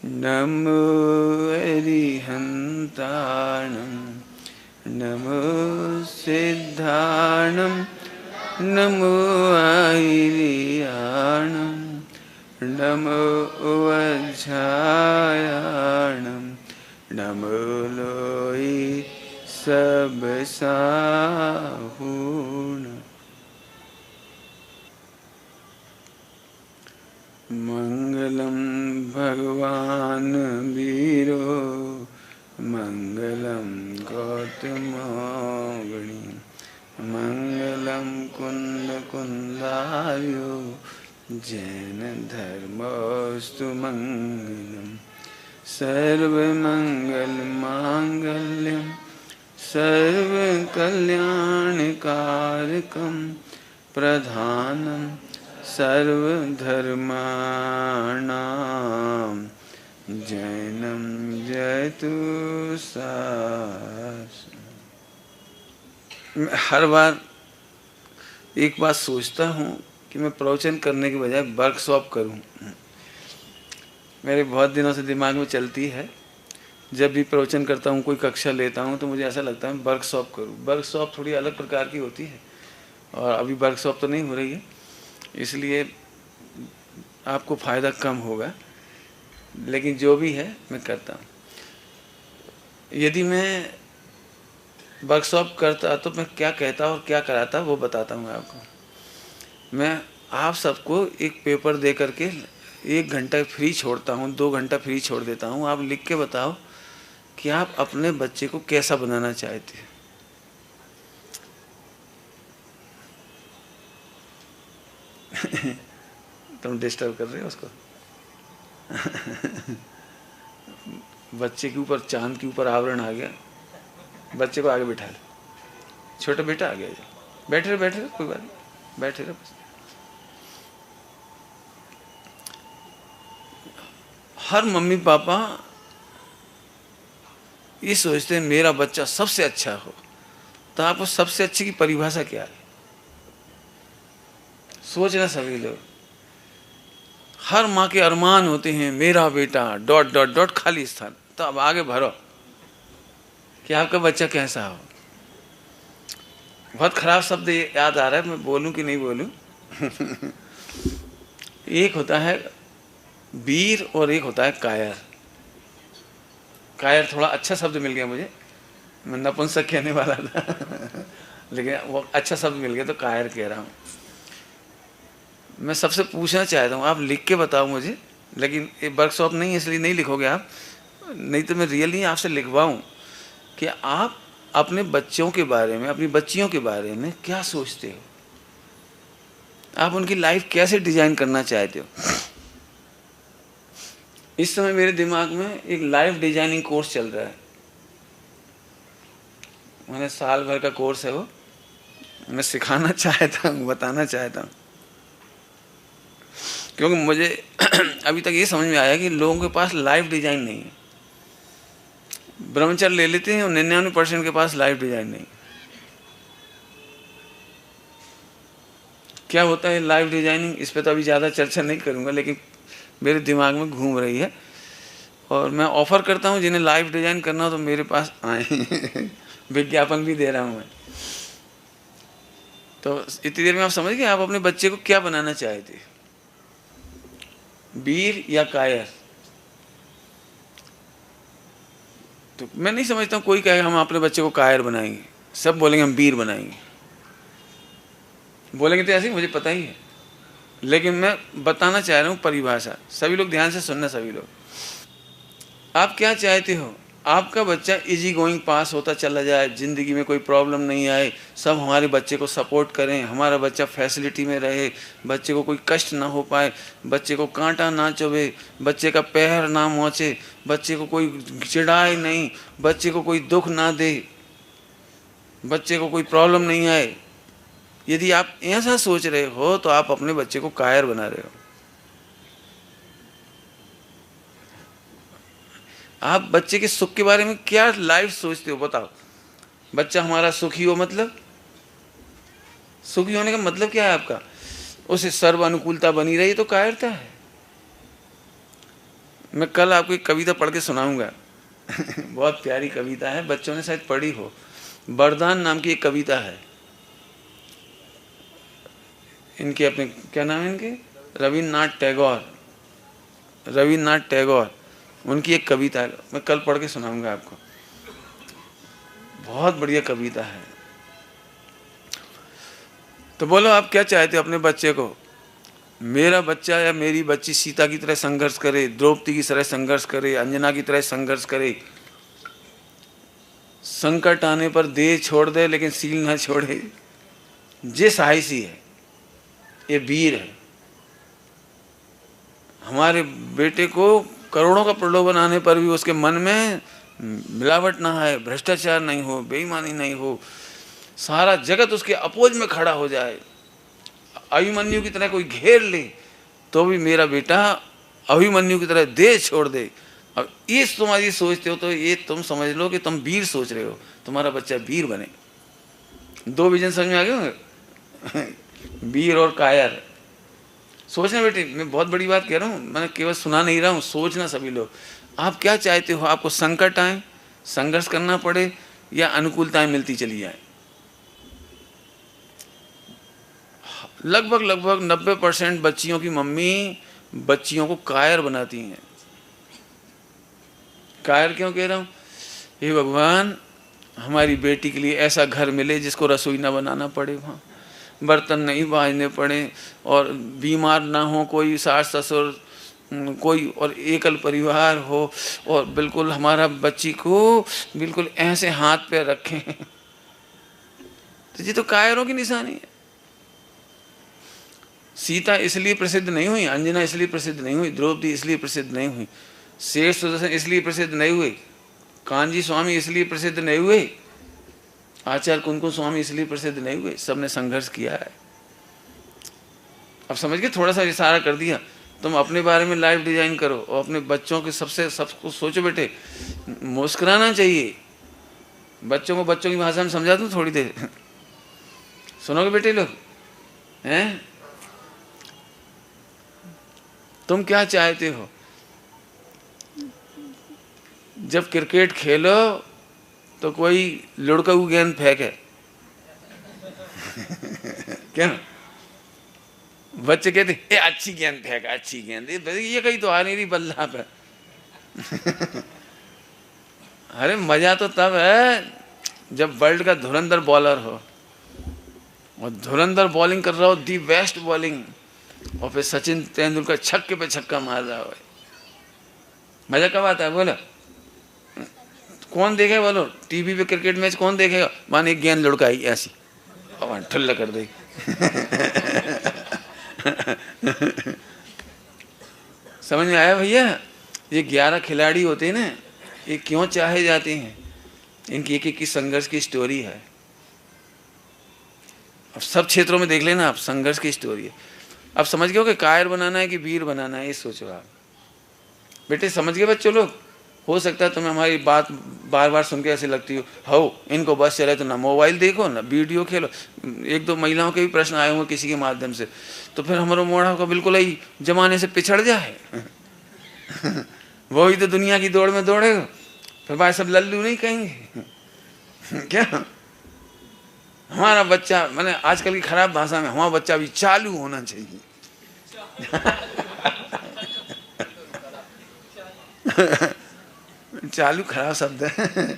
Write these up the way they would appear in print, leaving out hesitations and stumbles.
नमो अरिहन्ताणं नमो सिद्धाणं नमो आयर्याणं नमो वज्रायाणं नमो लोई सब साहूण। मंगलम भगवान वीरो मंगलम गौतमोगणी मंगलम कुंद कुंदार्यो जैन धर्मोस्तु मंगलम सर्वमंगल मांगल्यम सर्वकल्याणकारकम प्रधानम सर्वधर्माणां जैनम जयतु मैं हर बार एक बात सोचता हूँ कि मैं प्रवचन करने के बजाय वर्कशॉप करूँ। मेरे बहुत दिनों से दिमाग में चलती है, जब भी प्रवचन करता हूँ, कोई कक्षा लेता हूँ, तो मुझे ऐसा लगता है वर्कशॉप करूँ। वर्कशॉप थोड़ी अलग प्रकार की होती है और अभी वर्कशॉप तो नहीं हो रही है, इसलिए आपको फ़ायदा कम होगा, लेकिन जो भी है मैं करता हूँ। यदि मैं वर्कशॉप करता तो मैं क्या कहता और क्या कराता वो बताता हूँ आपको। मैं आप सबको एक पेपर दे करके 1 घंटा फ्री छोड़ता हूँ, 2 घंटा फ्री छोड़ देता हूँ। आप लिख के बताओ कि आप अपने बच्चे को कैसा बनाना चाहते हैं। तुम डिस्टर्ब कर रहे हो उसको। बच्चे के ऊपर चांद के ऊपर आवरण आ गया। बच्चे को आगे बिठा लो। छोटा बेटा आ गया, बैठे रहो बैठे रहो, कोई बात नहीं, बैठे रहो। हर मम्मी पापा ये सोचते हैं मेरा बच्चा सबसे अच्छा हो। तो आपको सबसे अच्छी की परिभाषा क्या है? सोचना सभी लोग। हर माँ के अरमान होते हैं मेरा बेटा ... खाली स्थान। तो अब आगे भरो कि आपका बच्चा कैसा हो। बहुत खराब शब्द याद आ रहा है, मैं बोलूं कि नहीं बोलूं? एक होता है वीर और एक होता है कायर। कायर थोड़ा अच्छा शब्द मिल गया मुझे, मैं नपुंसक कहने वाला था लेकिन वो अच्छा शब्द मिल गया तो कायर कह रहा हूँ। मैं सबसे पूछना चाहता हूँ, आप लिख के बताओ मुझे, लेकिन ये वर्कशॉप नहीं है इसलिए नहीं लिखोगे आप, नहीं तो मैं रियली आपसे लिखवाऊँ कि आप अपने बच्चों के बारे में, अपनी बच्चियों के बारे में क्या सोचते हो, आप उनकी लाइफ कैसे डिजाइन करना चाहते हो। इस समय मेरे दिमाग में एक लाइफ डिजाइनिंग कोर्स चल रहा है। मैंने साल भर का कोर्स है वो, मैं सिखाना चाहता हूँ, बताना चाहता हूँ, क्योंकि मुझे अभी तक ये समझ में आया कि लोगों के पास लाइफ डिजाइन नहीं है। ब्रह्मचर्य ले लेते हैं और 99% के पास लाइफ डिजाइन नहीं। क्या होता है लाइफ डिजाइनिंग, इस पे तो अभी ज़्यादा चर्चा नहीं करूँगा, लेकिन मेरे दिमाग में घूम रही है और मैं ऑफ़र करता हूँ जिन्हें लाइफ डिजाइन करना हो तो मेरे पास आए। विज्ञापन भी दे रहा हूँ मैं। तो इतनी देर में आप समझ गए आप अपने बच्चे को क्या बनाना चाहते, वीर या कायर? तो मैं नहीं समझता हूँ कोई कहेगा हम अपने बच्चे को कायर बनाएंगे, सब बोलेंगे हम वीर बनाएंगे। बोलेंगे तो ऐसे ही, मुझे पता ही है, लेकिन मैं बताना चाह रहा हूँ परिभाषा। सभी लोग ध्यान से सुनना। सभी लोग, आप क्या चाहते हो? आपका बच्चा इजी गोइंग पास होता चला जाए, ज़िंदगी में कोई प्रॉब्लम नहीं आए, सब हमारे बच्चे को सपोर्ट करें, हमारा बच्चा फैसिलिटी में रहे, बच्चे को कोई कष्ट ना हो पाए, बच्चे को कांटा ना चुभे, बच्चे का पैर ना मोचे, बच्चे को कोई चिढ़ाए नहीं, बच्चे को कोई दुख ना दे, बच्चे को कोई प्रॉब्लम नहीं आए। यदि आप ऐसा सोच रहे हो तो आप अपने बच्चे को कायर बना रहे हो। आप बच्चे के सुख के बारे में क्या लाइफ सोचते हो बताओ। बच्चा हमारा सुखी हो, मतलब सुखी होने का मतलब क्या है आपका? उसे सर्व अनुकूलता बनी रही तो कायरता है। मैं कल आपको एक कविता पढ़ के सुनाऊंगा। बहुत प्यारी कविता है, बच्चों ने शायद पढ़ी हो। वरदान नाम की एक कविता है। इनके अपने क्या नाम है इनके, रविन्द्रनाथ टैगोर, उनकी एक कविता है, मैं कल पढ़ के सुनाऊंगा आपको। बहुत बढ़िया कविता है। तो बोलो आप क्या चाहते हो अपने बच्चे को? मेरा बच्चा या मेरी बच्ची सीता की तरह संघर्ष करे, द्रौपदी की तरह संघर्ष करे, अंजना की तरह संघर्ष करे, संकट आने पर देह छोड़ दे लेकिन सील ना छोड़े। ये साहसी है, ये वीर है। हमारे बेटे को करोड़ों का प्रलोभन बनाने पर भी उसके मन में मिलावट ना है, भ्रष्टाचार नहीं हो, बेईमानी नहीं हो, सारा जगत उसके अपोज में खड़ा हो जाए, अभिमन्यु की तरह कोई घेर ले तो भी मेरा बेटा अभिमन्यु की तरह देह छोड़ दे। अब ये तुम्हारी सोचते हो तो ये तुम समझ लो कि तुम वीर सोच रहे हो, तुम्हारा बच्चा वीर बने। दो विजन समझ में आ गए होंगे, वीर और कायर। सोचना बेटे, मैं बहुत बड़ी बात कह रहा हूँ, मैंने केवल सुना नहीं रहा हूँ, सोचना सभी लोग। आप क्या चाहते हो? आपको संकट आए, संघर्ष करना पड़े, या अनुकूलताएं मिलती चली जाए? लगभग 90% बच्चियों की मम्मी बच्चियों को कायर बनाती हैं। कायर क्यों कह रहा हूँ? हे भगवान, हमारी बेटी के लिए ऐसा घर मिले जिसको रसोई ना बनाना पड़े, वहाँ बर्तन नहीं बांधने पड़े, और बीमार ना हो कोई, सास ससुर कोई, और एकल परिवार हो, और बिल्कुल हमारा बच्ची को बिल्कुल ऐसे हाथ पे रखें। तो ये तो कायरों की निशानी है। सीता इसलिए प्रसिद्ध नहीं हुई, अंजना इसलिए प्रसिद्ध नहीं हुई, द्रौपदी इसलिए प्रसिद्ध नहीं हुई, शेष सुदर्शन इसलिए प्रसिद्ध नहीं हुए, कांजी स्वामी इसलिए प्रसिद्ध नहीं हुए, आचार्य कुंकुम स्वामी इसलिए प्रसिद्ध नहीं हुए। सबने संघर्ष किया है। अब समझ के थोड़ा सा इशारा कर दिया। तुम अपने बारे में लाइफ डिजाइन करो और अपने बच्चों के सबको सोचो। बेटे, मुस्कुराना चाहिए। बच्चों को बच्चों की भाषा में समझा दूं थोड़ी देर, सुनोगे बेटे लोग? हैं, तुम क्या चाहते हो? जब क्रिकेट खेलो तो कोई लुढ़काऊ गेंद फेंके क्या? बच्चे कहते ए अच्छी गेंद फेंक, अच्छी गेंद, ये कहीं तो आ नहीं रही बल्ला पे। अरे मजा तो तब है जब वर्ल्ड का धुरंधर बॉलर हो, और धुरंधर बॉलिंग कर रहा हो, दी बेस्ट बॉलिंग, और फिर सचिन तेंदुलकर छक्के पे छक्का मार रहा हो। मजा कब आता है बोलो? कौन देखेगा बोलो? टीवी पे क्रिकेट मैच कौन देखेगा? मान एक गेंद लुढ़काई ऐसी और ठल्ला कर दे। समझ में आया भैया? ये 11 खिलाड़ी होते हैं ना, ये क्यों चाहे जाते हैं? इनकी एक एक की संघर्ष की स्टोरी है। अब सब क्षेत्रों में देख लेना आप, संघर्ष की स्टोरी है। अब समझ गए हो कि कायर बनाना है कि वीर बनाना है? ये सोचो आप बेटे। समझ गए बच्चों लोग? हो सकता है तुम्हें हमारी बात बार बार सुन के ऐसे लगती हो इनको बस चले तो ना मोबाइल देखो ना वीडियो खेलो। एक दो महिलाओं के भी प्रश्न आए होंगे किसी के माध्यम से, तो फिर हमारा मोड़ा का बिल्कुल ही जमाने से पिछड़ जाए। वही तो दुनिया की दौड़ में दौड़ेगा, फिर भाई सब लल्लू नहीं कहेंगे क्या? हमारा बच्चा, मैंने आजकल की खराब भाषा में, हमारा बच्चा भी चालू होना चाहिए। चालू खराब शब्द है।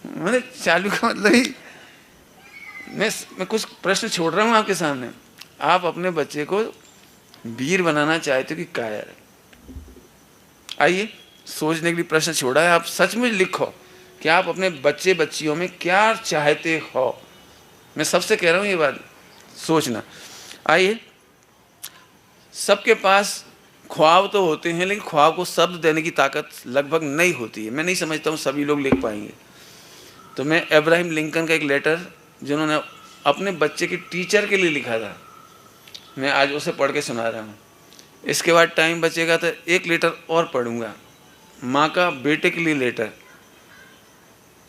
मैंने चालू का मतलब ही, मैं कुछ प्रश्न छोड़ रहा हूं आपके सामने। आप अपने बच्चे को वीर बनाना चाहते हो कि कायर? आइए, सोचने के लिए प्रश्न छोड़ा है। आप सचमुच लिखो कि आप अपने बच्चे बच्चियों में क्या चाहते हो। मैं सबसे कह रहा हूं ये बात, सोचना। आइए, सबके पास ख्वाब तो होते हैं, लेकिन ख्वाब को शब्द देने की ताकत लगभग नहीं होती है। मैं नहीं समझता हूँ सभी लोग लिख पाएंगे। तो मैं अब्राहम लिंकन का एक लेटर जिन्होंने अपने बच्चे की टीचर के लिए लिखा था, मैं आज उसे पढ़ के सुना रहा हूँ। इसके बाद टाइम बचेगा तो एक लेटर और पढ़ूंगा, माँ का बेटे के लिए लेटर।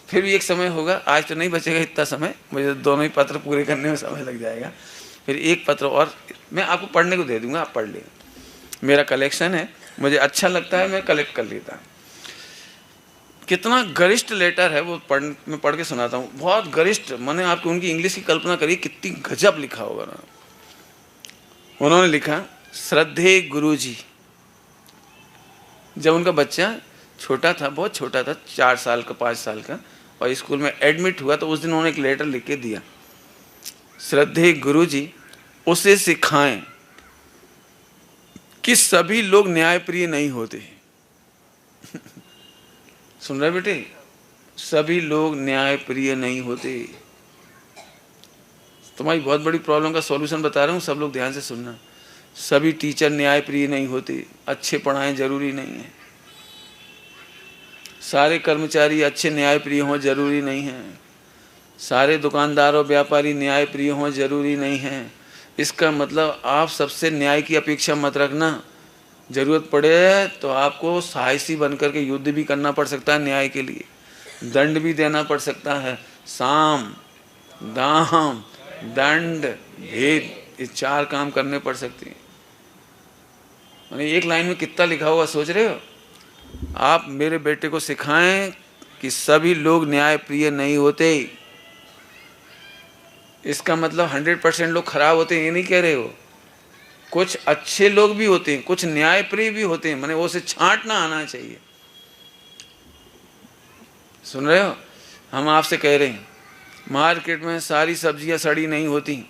फिर भी एक समय होगा, आज तो नहीं बचेगा इतना समय, मुझे दोनों ही पत्र पूरे करने में समय लग जाएगा। फिर एक पत्र और मैं आपको पढ़ने को दे दूंगा, आप पढ़ लें। मेरा कलेक्शन है, मुझे अच्छा लगता है, मैं कलेक्ट कर लेता हूँ। कितना गरिष्ठ लेटर है वो, मैं पढ़ के सुनाता हूँ। बहुत गरिष्ठ, मैंने आपको उनकी इंग्लिश की कल्पना करी, कितनी गजब लिखा होगा ना। उन्होंने लिखा, श्रद्धेय गुरुजी। जब उनका बच्चा छोटा था, बहुत छोटा था, 4 साल का 5 साल का, और स्कूल में एडमिट हुआ, तो उस दिन उन्होंने एक लेटर लिख के दिया, श्रद्धेय गुरुजी, उसे सिखाएं कि सभी लोग न्यायप्रिय नहीं होते। सुन रहे बेटे, सभी लोग न्यायप्रिय नहीं होते। तुम्हारी बहुत बड़ी प्रॉब्लम का सॉल्यूशन बता रहा हूँ, सब लोग ध्यान से सुनना। सभी टीचर न्यायप्रिय नहीं होते, अच्छे पढ़ाएं जरूरी नहीं है। सारे कर्मचारी अच्छे न्यायप्रिय हों जरूरी नहीं है। सारे दुकानदार और व्यापारी न्यायप्रिय हों जरूरी नहीं है। इसका मतलब आप सबसे न्याय की अपेक्षा मत रखना। जरूरत पड़े तो आपको साहसी बनकर के युद्ध भी करना पड़ सकता है न्याय के लिए, दंड भी देना पड़ सकता है। साम, दाम, दंड, भेद, ये 4 काम करने पड़ सकते हैं। मैंने एक लाइन में कितना लिखा होगा सोच रहे हो? आप मेरे बेटे को सिखाएं कि सभी लोग न्यायप्रिय नहीं होते। इसका मतलब 100% लोग खराब होते हैं ये नहीं कह रहे हो। कुछ अच्छे लोग भी होते हैं, कुछ न्यायप्रिय भी होते हैं, मैंने वो से छांटना आना चाहिए। सुन रहे हो? हम आपसे कह रहे हैं, मार्केट में सारी सब्जियां सड़ी नहीं होती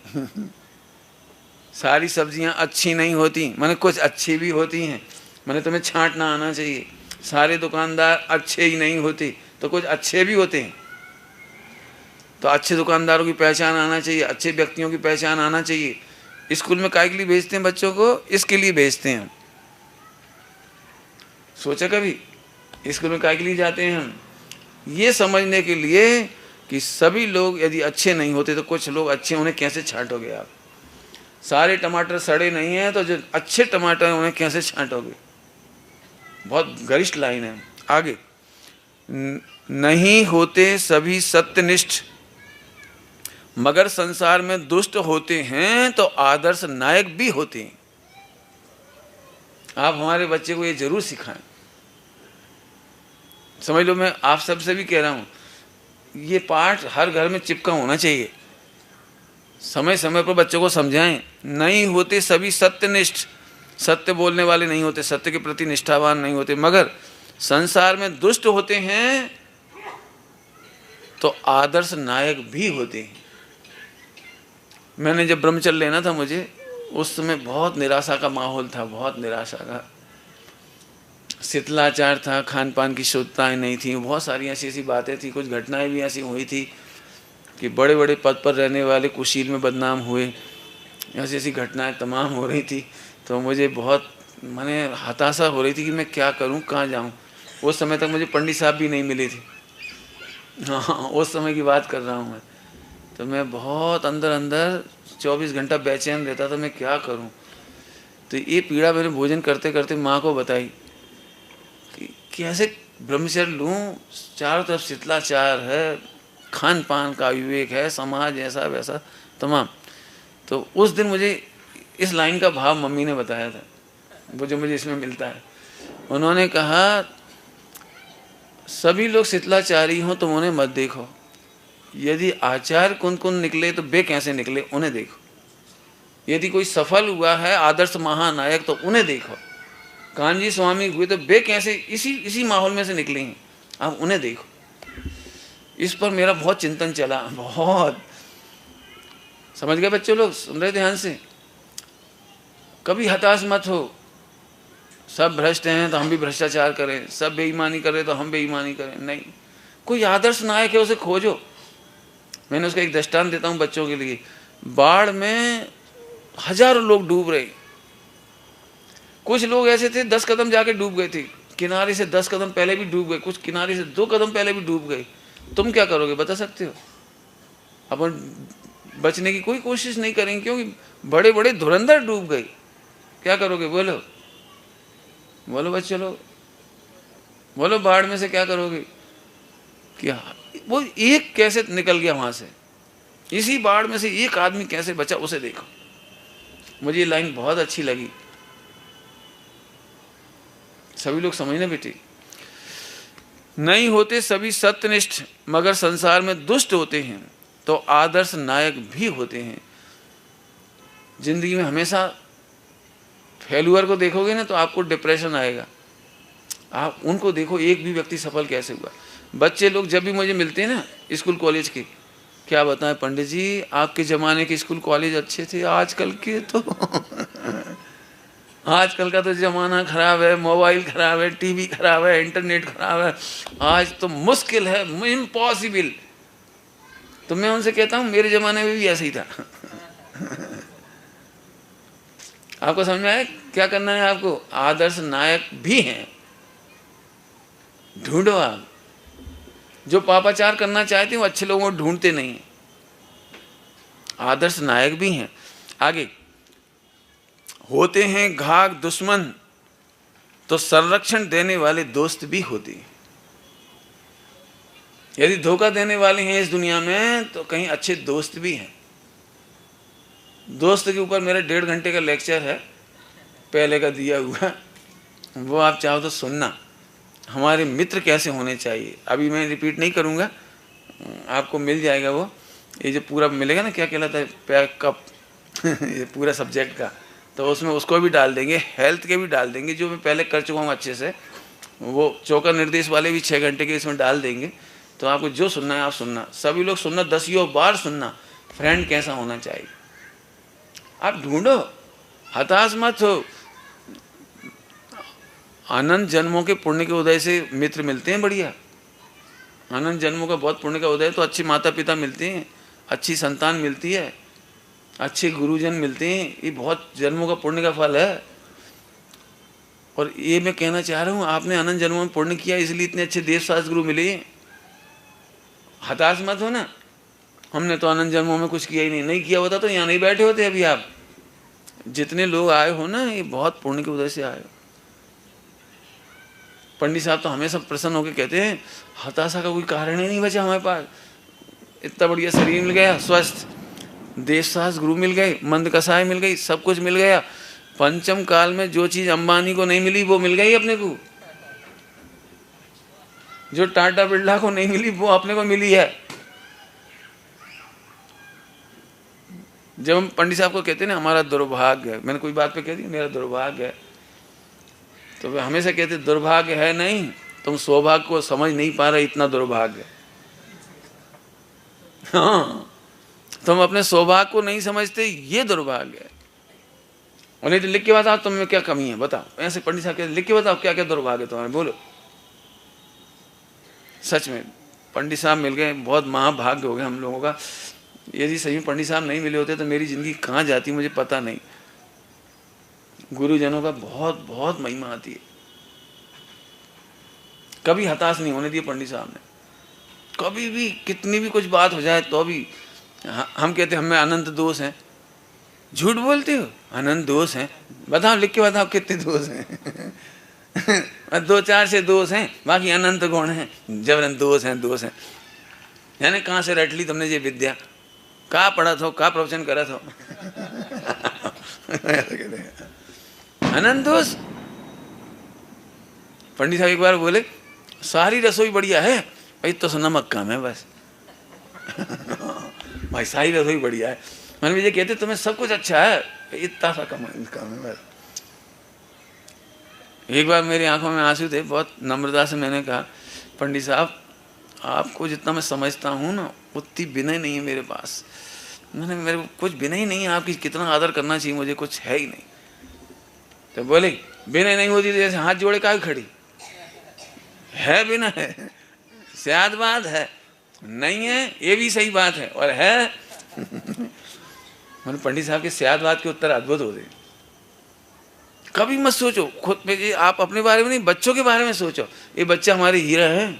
सारी सब्जियां अच्छी नहीं होती, मैंने कुछ अच्छी भी होती हैं, मैंने तुम्हें छांटना आना चाहिए। सारे दुकानदार अच्छे ही नहीं होते, तो कुछ अच्छे भी होते हैं। तो अच्छे दुकानदारों की पहचान आना चाहिए, अच्छे व्यक्तियों की पहचान आना चाहिए। स्कूल में काहे के लिए भेजते हैं बच्चों को? इसके लिए भेजते हैं हम। सोचा कभी स्कूल में काहे के लिए जाते हैं हम? ये समझने के लिए कि सभी लोग यदि अच्छे नहीं होते तो कुछ लोग अच्छे, उन्हें कैसे छांटोगे आप? सारे टमाटर सड़े नहीं हैं तो जो अच्छे टमाटर हैं उन्हें कैसे छांटोगे? बहुत गरिष्ठ लाइन है। आगे, नहीं होते सभी सत्यनिष्ठ, मगर संसार में दुष्ट होते हैं तो आदर्श नायक भी होते हैं। आप हमारे बच्चे को ये जरूर सिखाएं। समझ लो, मैं आप सबसे भी कह रहा हूं, ये पाठ हर घर में चिपका होना चाहिए। समय समय पर बच्चों को समझाएं। नहीं होते सभी सत्यनिष्ठ, सत्य बोलने वाले नहीं होते, सत्य के प्रति निष्ठावान नहीं होते, मगर संसार में दुष्ट होते हैं तो आदर्श नायक भी होते हैं। मैंने जब ब्रह्मचर्य लेना था मुझे, उस समय बहुत निराशा का माहौल था, बहुत निराशा का। शिथिलाचार था, खान पान की शुद्धताएँ नहीं थी, बहुत सारी ऐसी ऐसी बातें थी। कुछ घटनाएं भी ऐसी हुई थी कि बड़े बड़े पद पर रहने वाले कुशील में बदनाम हुए, ऐसी ऐसी घटनाएं तमाम हो रही थी। तो मुझे बहुत माने हताशा हो रही थी कि मैं क्या करूं, कहाँ जाऊं। उस समय तक मुझे पंडित साहब भी नहीं मिले थे। हाँ, उस समय की बात कर रहा हूं मैं। तो मैं बहुत अंदर अंदर 24 घंटा बेचैन रहता था, मैं क्या करूं। तो ये पीड़ा मैंने भोजन करते करते माँ को बताई कि कैसे ब्रह्मचर्य लूँ, चारों तरफ शिथिलाचार है, खान पान का विवेक है, समाज ऐसा वैसा तमाम। तो उस दिन मुझे इस लाइन का भाव मम्मी ने बताया था, वो जो मुझे इसमें मिलता है। उन्होंने कहा, सभी लोग शिथिलाचारी हों तुम उन्हें मत देखो, यदि आचार्य कुन कुन निकले तो वे कैसे निकले उन्हें देखो। यदि कोई सफल हुआ है आदर्श महानायक तो उन्हें देखो। कान्जी स्वामी हुए तो वे कैसे इसी माहौल में से निकले हैं, आप उन्हें देखो। इस पर मेरा बहुत चिंतन चला, बहुत। समझ गए बच्चों लोग? सुन रहे ध्यान से? कभी हताश मत हो। सब भ्रष्ट हैं तो हम भी भ्रष्टाचार करें, सब बेईमानी करें तो हम बेईमानी करें, नहीं। कोई आदर्श नायक है, उसे खोजो। मैंने उसका एक दृष्टांत देता हूँ बच्चों के लिए। बाढ़ में हजारों लोग डूब रहे, कुछ लोग ऐसे थे 10 कदम जाके डूब गए थे, किनारे से 10 कदम पहले भी डूब गए, कुछ किनारे से 2 कदम पहले भी डूब गए। तुम क्या करोगे बता सकते हो? अपन बचने की कोई कोशिश नहीं करेंगे क्योंकि बड़े बड़े धुरंधर डूब गए। क्या करोगे? बोलो बोलो बच्चे लोग, बोलो बाढ़ में से क्या करोगे? क्या वो एक कैसे निकल गया वहां से, इसी बाढ़ में से एक आदमी कैसे बचा, उसे देखो। मुझे ये लाइन बहुत अच्छी लगी। सभी लोग समझना बेटे। नहीं होते सभी सत्यनिष्ठ, मगर संसार में दुष्ट होते हैं तो आदर्श नायक भी होते हैं। जिंदगी में हमेशा फेल्यूअर को देखोगे ना तो आपको डिप्रेशन आएगा। आप उनको देखो, एक भी व्यक्ति सफल कैसे हुआ। बच्चे लोग जब भी मुझे मिलते हैं ना स्कूल कॉलेज के, क्या बताएं पंडित जी, आपके ज़माने के स्कूल कॉलेज अच्छे थे, आजकल के तो आजकल का तो ज़माना ख़राब है, मोबाइल ख़राब है, टीवी ख़राब है, इंटरनेट ख़राब है, आज तो मुश्किल है, इम्पॉसिबल। तो मैं उनसे कहता हूँ मेरे ज़माने में भी ऐसे ही था। आपको समझ में आया क्या करना है आपको? आदर्श नायक भी हैं, ढूंढो आप। जो पापाचार करना चाहते हैं वो अच्छे लोगों को ढूंढते नहीं हैं, आदर्श नायक भी हैं। आगे, होते हैं घाघ दुश्मन तो संरक्षण देने वाले दोस्त भी होते हैं। यदि धोखा देने वाले हैं इस दुनिया में तो कहीं अच्छे दोस्त भी हैं। दोस्त के ऊपर मेरा 1.5 घंटे का लेक्चर है, पहले का दिया हुआ, वो आप चाहो तो सुनना। हमारे मित्र कैसे होने चाहिए, अभी मैं रिपीट नहीं करूँगा, आपको मिल जाएगा वो। ये जो पूरा मिलेगा ना, क्या कहलाता है, पैकअप ये पूरा सब्जेक्ट का, तो उसमें उसको भी डाल देंगे, हेल्थ के भी डाल देंगे, जो मैं पहले कर चुका हूँ अच्छे से। वो चौका निर्देश वाले भी 6 घंटे के इसमें डाल देंगे। तो आपको जो सुनना है आप सुनना, सभी लोग सुनना, 10 बार सुनना, फ्रेंड कैसा होना चाहिए। आप ढूंढो, हताश मत हो। अनंत जन्मों के पुण्य के उदय से मित्र मिलते हैं बढ़िया। अनंत जन्मों का बहुत पुण्य का उदय, तो अच्छे माता पिता मिलते हैं, अच्छी संतान मिलती है, अच्छे गुरुजन मिलते हैं। ये बहुत जन्मों का पुण्य का फल है। और ये मैं कहना चाह रहा हूँ, आपने अनंत जन्मों में पुण्य किया इसलिए इतने अच्छे देव शास्त्र गुरु मिले। हताश मत हो ना, हमने तो अनंत जन्मों में कुछ किया ही नहीं, नहीं किया होता तो यहाँ नहीं बैठे होते अभी आप। जितने लोग आए हो ना, ये बहुत पुण्य के उदय से आए हो। पंडित साहब तो हमेशा प्रसन्न होकर कहते हैं, हताशा का कोई कारण ही नहीं बचा हमारे पास। इतना बढ़िया शरीर मिल गया, स्वस्थ, देवशास्त्र गुरु मिल गए, मंद कसाय मिल गई, सब कुछ मिल गया। पंचम काल में जो चीज अंबानी को नहीं मिली वो मिल गई अपने को, जो टाटा बिरला को नहीं मिली वो अपने को मिली है। जब हम पंडित साहब को कहते हैं ना हमारा दुर्भाग्य है, मैंने कोई बात पे कह दी मेरा दुर्भाग्य है, तो वे हमेशा कहते दुर्भाग्य है नहीं, तुम सौभाग्य को समझ नहीं पा रहे, इतना दुर्भाग्य। हाँ, तुम अपने सौभाग्य को नहीं समझते, ये दुर्भाग्य है। और नहीं तो लिख के बताओ तुम में क्या कमी है, बताओ। ऐसे पंडित साहब कहते लिख के बताओ क्या क्या दुर्भाग्य तुम्हारे, बोलो। सच में पंडित साहब मिल गए, बहुत महाभाग्य हो गया हम लोगों का। यदि सही में पंडित साहब नहीं मिले होते तो मेरी जिंदगी कहाँ जाती मुझे पता नहीं। गुरुजनों का बहुत बहुत महिमा आती है। कभी हताश नहीं होने दिए पंडित साहब ने, कभी भी, कितनी भी कुछ बात हो जाए तो भी। हम कहते हमें अनंत दोष हैं, झूठ बोलते हो, अनंत दोष हैं, बताओ लिख के बताओ कितने दोष हैं। 2-4 से दोष हैं, बाकी अनंत गुण हैं, जबरन दोष हैं। यानी कहाँ से रट ली तुमने ये विद्या, कहाँ पढ़ा था, कहाँ प्रवचन करा था। अनंत दोष। पंडित साहब एक बार बोले सारी रसोई बढ़िया है भाई, तो नमक कम है बस। भाई सारी रसोई बढ़िया है, मैंने ये कहते तुम्हें सब कुछ अच्छा है, इतना सा कम है बस। एक बार मेरी आंखों में आंसू थे, बहुत नम्रता से मैंने कहा पंडित साहब आपको जितना मैं समझता हूँ ना उतनी विनय नहीं है मेरे पास। मेरे को कुछ विनय ही नहीं है, आपकी कितना आदर करना चाहिए मुझे कुछ है ही नहीं। तो बोले विनय नहीं होती तो जैसे हाथ जोड़े काहे खड़ी है, विनय है, शायद बात है, नहीं है ये भी सही बात है, और है। मैंने पंडित साहब के शायद बात के उत्तर अद्भुत होते। कभी मत सोचो खुद पे, आप अपने बारे में नहीं बच्चों के बारे में सोचो। ये बच्चा हमारे हीरा है।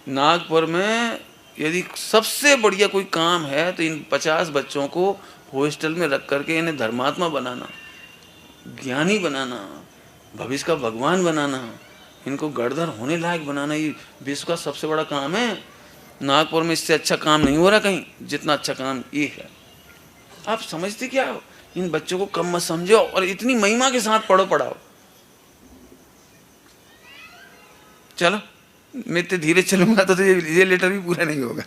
नागपुर में यदि सबसे बढ़िया कोई काम है तो इन 50 बच्चों को हॉस्टल में रख करके इन्हें धर्मात्मा बनाना, ज्ञानी बनाना, भविष्य का भगवान बनाना, इनको गढ़धर होने लायक बनाना, ये विश्व का सबसे बड़ा काम है। नागपुर में इससे अच्छा काम नहीं हो रहा कहीं, जितना अच्छा काम ये है। आप समझते क्या हो? इन बच्चों को कम मत समझो और इतनी महिमा के साथ पढ़ाओ। चलो मैं इतने धीरे चलूंगा तो ये लेटर भी पूरा नहीं होगा।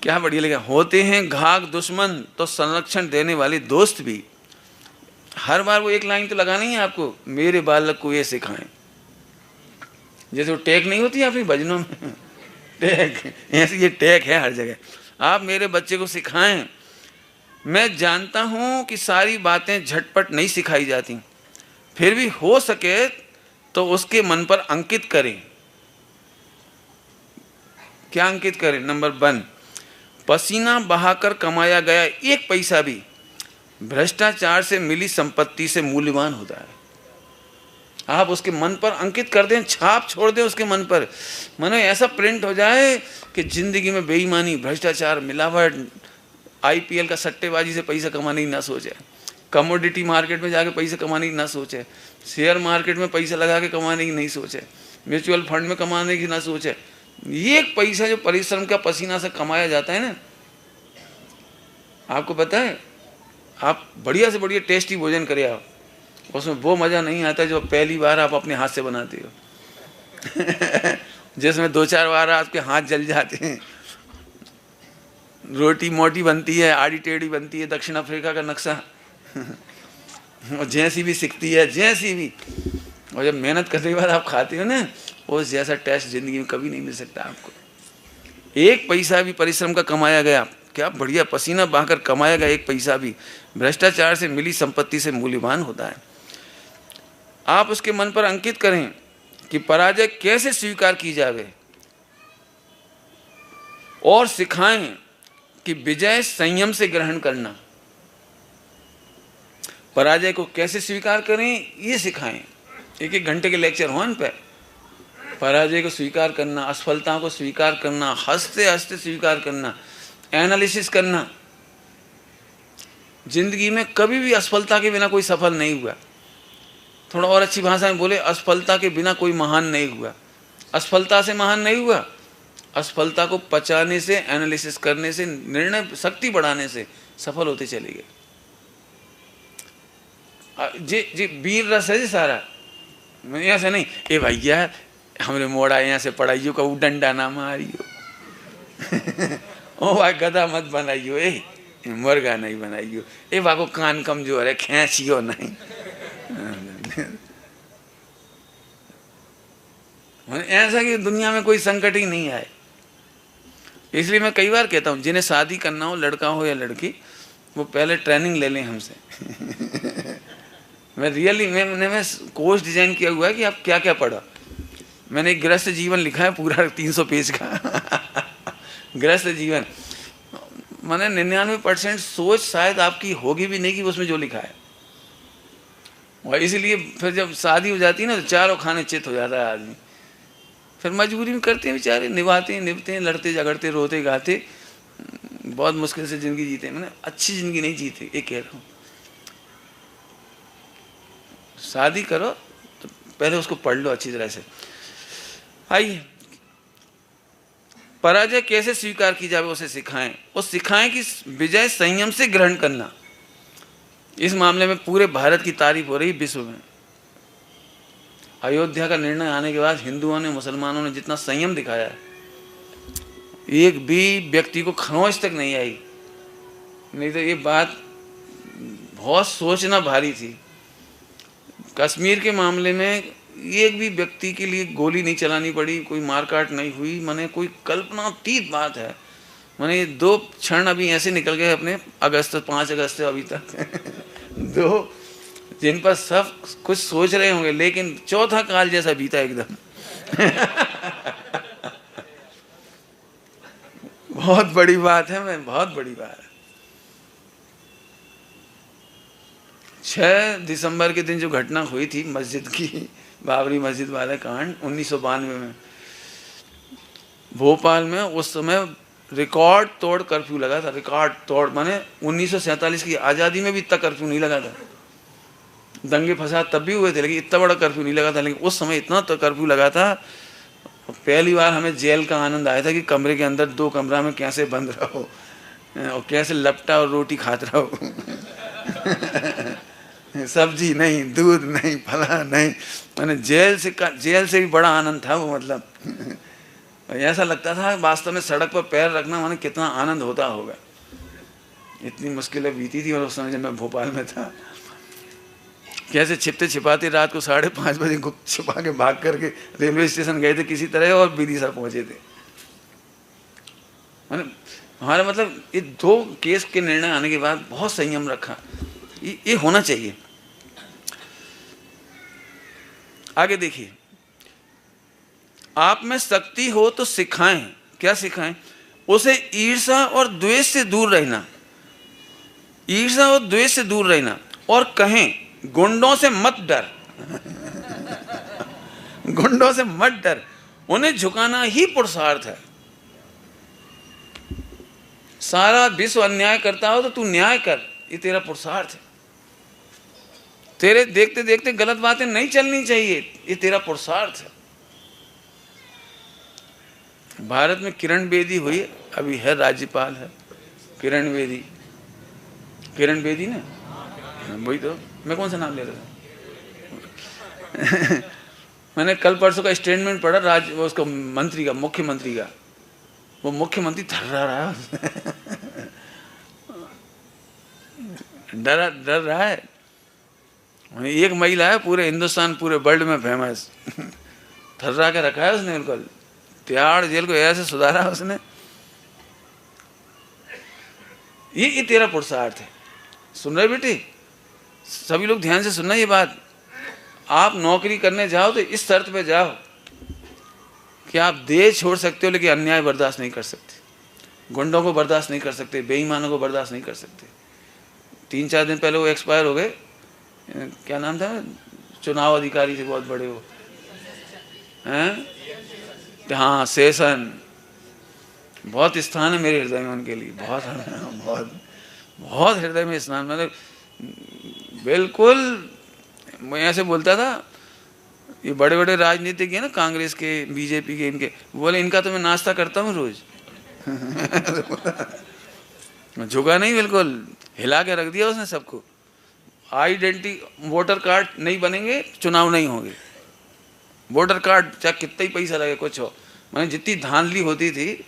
क्या बढ़िया लिखा, होते हैं घाघ दुश्मन तो संरक्षण देने वाले दोस्त भी। हर बार वो एक लाइन तो लगानी है आपको, मेरे बालक को ये सिखाएं। जैसे वो टैग नहीं होती अपनी भजनों में, टैग, ऐसे ये टैग है हर जगह। आप मेरे बच्चे को सिखाएं। मैं जानता हूं कि सारी बातें झटपट नहीं सिखाई जाती, फिर भी हो सके तो उसके मन पर अंकित करें। क्या अंकित करें? नंबर 1, पसीना बहाकर कमाया गया एक पैसा भी भ्रष्टाचार से मिली संपत्ति से मूल्यवान होता है। आप उसके मन पर अंकित कर दें, छाप छोड़ दें उसके मन पर, मानो ऐसा प्रिंट हो जाए कि जिंदगी में बेईमानी, भ्रष्टाचार, मिलावट, आईपीएल का सट्टेबाजी से पैसा कमाने की ना सोचे, कमोडिटी मार्केट में जाके पैसा कमाने की ना सोचे, शेयर मार्केट में पैसा लगा के कमाने की नहीं सोचे, म्यूचुअल फंड में कमाने की ना सोचे। ये एक पैसा जो परिश्रम का पसीना से कमाया जाता है ना, आपको पता है, आप बढ़िया से बढ़िया टेस्टी भोजन करें, आप उसमें वो मज़ा नहीं आता जो पहली बार आप अपने हाथ से बनाते हो जिसमें 2-4 बार आपके हाथ जल जाते हैं। रोटी मोटी बनती है, आड़ी टेढ़ी बनती है, दक्षिण अफ्रीका का नक्शा और जैसी भी सिकती है, जैसी भी, और जब मेहनत करने के बाद आप खाते हो ना, उस जैसा टेस्ट जिंदगी में कभी नहीं मिल सकता आपको। एक पैसा भी परिश्रम का कमाया गया, क्या बढ़िया, पसीना बहाकर कमाया गया एक पैसा भी भ्रष्टाचार से मिली संपत्ति से मूल्यवान होता है। आप उसके मन पर अंकित करें कि पराजय कैसे स्वीकार की जावे और सिखाएं कि विजय संयम से ग्रहण करना। पराजय को कैसे स्वीकार करें ये सिखाएं। 1-1 घंटे के लेक्चर हो इन पे। पराजय को स्वीकार करना, असफलता को स्वीकार करना, हंसते हंसते स्वीकार करना, एनालिसिस करना। जिंदगी में कभी भी असफलता के बिना कोई सफल नहीं हुआ। थोड़ा और अच्छी भाषा में बोले, असफलता के बिना कोई महान नहीं हुआ। असफलता से महान नहीं हुआ, असफलता को पचाने से, एनालिसिस करने से, निर्णय शक्ति बढ़ाने से सफल होते चले गए। जी वीर रस है जी सारा। ऐसा नहीं, ए भैया हमरे मोड़ा यहाँ से पढ़ाइयो का डंडा ना मारियो ओ भाई गधा मत बनाइयो, ए मुर्गा नहीं बनाइयो, ए बाको कान कमजोर है खींचियो नहीं ऐसा कि दुनिया में कोई संकट ही नहीं आए। इसलिए मैं कई बार कहता हूँ, जिन्हें शादी करना हो, लड़का हो या लड़की, वो पहले ट्रेनिंग ले लें हमसे मैं रियली मैंने कोर्स डिजाइन किया हुआ है कि आप क्या क्या पढ़ा। मैंने एक गृहस्थ जीवन लिखा है पूरा 300 पेज का गृहस्थ जीवन। मैंने 99% सोच शायद आपकी होगी भी नहीं कि उसमें जो लिखा है। और इसीलिए फिर जब शादी हो जाती है ना, तो चारों खाने चित हो जाता है आदमी। फिर मजबूरी में करते हैं बेचारे, निभाते हैं, निभते हैं, लड़ते झगड़ते, रोते गाते, बहुत मुश्किल से ज़िंदगी जीते हैं। मैंने अच्छी ज़िंदगी नहीं जीते, ये कह रहा हूँ। शादी करो तो पहले उसको पढ़ लो अच्छी तरह से। आइए, पराजय कैसे स्वीकार की जाए उसे सिखाएं, और सिखाएं कि विजय संयम से ग्रहण करना। इस मामले में पूरे भारत की तारीफ हो रही विश्व में। अयोध्या का निर्णय आने के बाद हिंदुओं ने, मुसलमानों ने जितना संयम दिखाया है, एक भी व्यक्ति को खरोंच तक नहीं आई। नहीं तो ये बात बहुत सोचना भारी थी। कश्मीर के मामले में एक भी व्यक्ति के लिए गोली नहीं चलानी पड़ी, कोई मारकाट नहीं हुई। माने कोई कल्पनातीत बात है। माने 2 क्षण अभी ऐसे निकल गए अपने 5 अगस्त से अभी तक 2 जिन पर सब कुछ सोच रहे होंगे, लेकिन चौथा काल जैसा बीता एकदम बहुत बड़ी बात है, मैं बहुत बड़ी बात है। 6 दिसंबर के दिन जो घटना हुई थी मस्जिद की, बाबरी मस्जिद वाला कांड 1992 में भोपाल में, उस समय रिकॉर्ड तोड़ कर्फ्यू लगा था। रिकॉर्ड तोड़ माने 1947 की आज़ादी में भी इतना कर्फ्यू नहीं लगा था। दंगे फसाद तब भी हुए थे, लेकिन इतना बड़ा कर्फ्यू नहीं लगा था। लेकिन उस समय इतना तो कर्फ्यू लगा था। पहली बार हमें जेल का आनंद आया था कि कमरे के अंदर 2 कमरा में कैसे बंद रहो और कैसे लपटा और रोटी खाते रहो सब्जी नहीं, दूध नहीं, फला नहीं। मैंने जेल से भी बड़ा आनंद था वो, मतलब ऐसा लगता था वास्तव में सड़क पर पैर रखना माने कितना आनंद होता होगा। इतनी मुश्किलें बीती थी। और उस समय जब मैं भोपाल में था, कैसे छिपते छिपाते रात को 5:30 बजे गुप्त छुपा के भाग करके रेलवे स्टेशन गए थे किसी तरह, और विदिशा पहुंचे थे। मैंने हमारा मतलब ये 2 केस के निर्णय आने के बाद बहुत संयम रखा। ये होना चाहिए। आगे देखिए, आप में शक्ति हो तो सिखाएं। क्या सिखाएं? उसे ईर्ष्या और द्वेष से दूर रहना, ईर्ष्या और द्वेष से दूर रहना। और कहें गुंडों से मत डर। गुंडों से मत डर, उन्हें झुकाना ही पुरुषार्थ है। सारा विश्व अन्याय करता हो तो तू न्याय कर, ये तेरा पुरुषार्थ है। तेरे देखते देखते गलत बातें नहीं चलनी चाहिए, ये तेरा पुरुषार्थ है। भारत में किरण बेदी हुई, अभी है राज्यपाल है किरण बेदी। किरण बेदी ना, वही तो, मैं कौन सा नाम ले रहा था? मैंने कल परसों का स्टेटमेंट पढ़ा उसको मंत्री का, मुख्यमंत्री का। वो मुख्यमंत्री थर्रा रहा है, डर रहा है। एक महिला है पूरे हिंदुस्तान, पूरे वर्ल्ड में फेमस, थर्रा के रखा है उसने बिल्कुल। तिहाड़ जेल को ऐसे सुधारा उसने। ये तेरा पुरुषार्थ है। सुन रहे बेटी? सभी लोग ध्यान से सुनना ये बात। आप नौकरी करने जाओ तो इस शर्त पे जाओ कि आप देश छोड़ सकते हो, लेकिन अन्याय बर्दाश्त नहीं कर सकते, गुंडों को बर्दाश्त नहीं कर सकते, बेईमानों को बर्दाश्त नहीं कर सकते। 3-4 दिन पहले वो एक्सपायर हो गए, क्या नाम था, चुनाव अधिकारी थे बहुत बड़े वो, हैं? हाँ, सेशन। बहुत स्थान है मेरे हृदय में उनके लिए, बहुत बहुत बहुत हृदय में स्थान। मतलब बिल्कुल मैं ऐसे बोलता था, ये बड़े बड़े राजनीतिक है ना, कांग्रेस के, बीजेपी के, इनके, बोले इनका तो मैं नाश्ता करता हूँ रोज। झुका नहीं, बिल्कुल हिला के रख दिया उसने सबको। आइडेंटिटी, वोटर कार्ड नहीं बनेंगे, चुनाव नहीं होंगे। वोटर कार्ड चाहे कितना ही पैसा लगे, कुछ हो। मैंने जितनी धांधली होती थी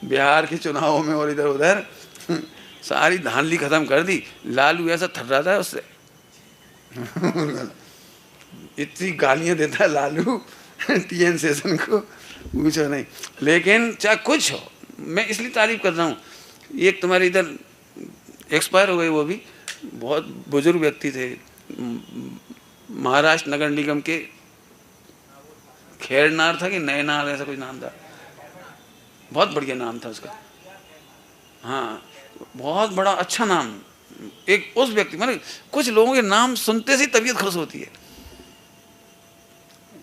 बिहार के चुनावों में और इधर उधर, सारी धांधली खत्म कर दी। लालू ऐसा थर्रा था उससे, इतनी गालियां देता है लालू टीएन सेशन को, पूछो नहीं। लेकिन चाहे कुछ हो, मैं इसलिए तारीफ कर रहा हूँ। एक तुम्हारे इधर एक्सपायर हो गए, वो भी बहुत बुजुर्ग व्यक्ति थे, महाराष्ट्र नगर निगम के, खैरनार था कि नयनार, ऐसा कुछ नाम था, बहुत बढ़िया नाम था उसका। हाँ, बहुत बड़ा अच्छा नाम। एक उस व्यक्ति, मतलब कुछ लोगों के नाम सुनते से तबीयत खुश होती है।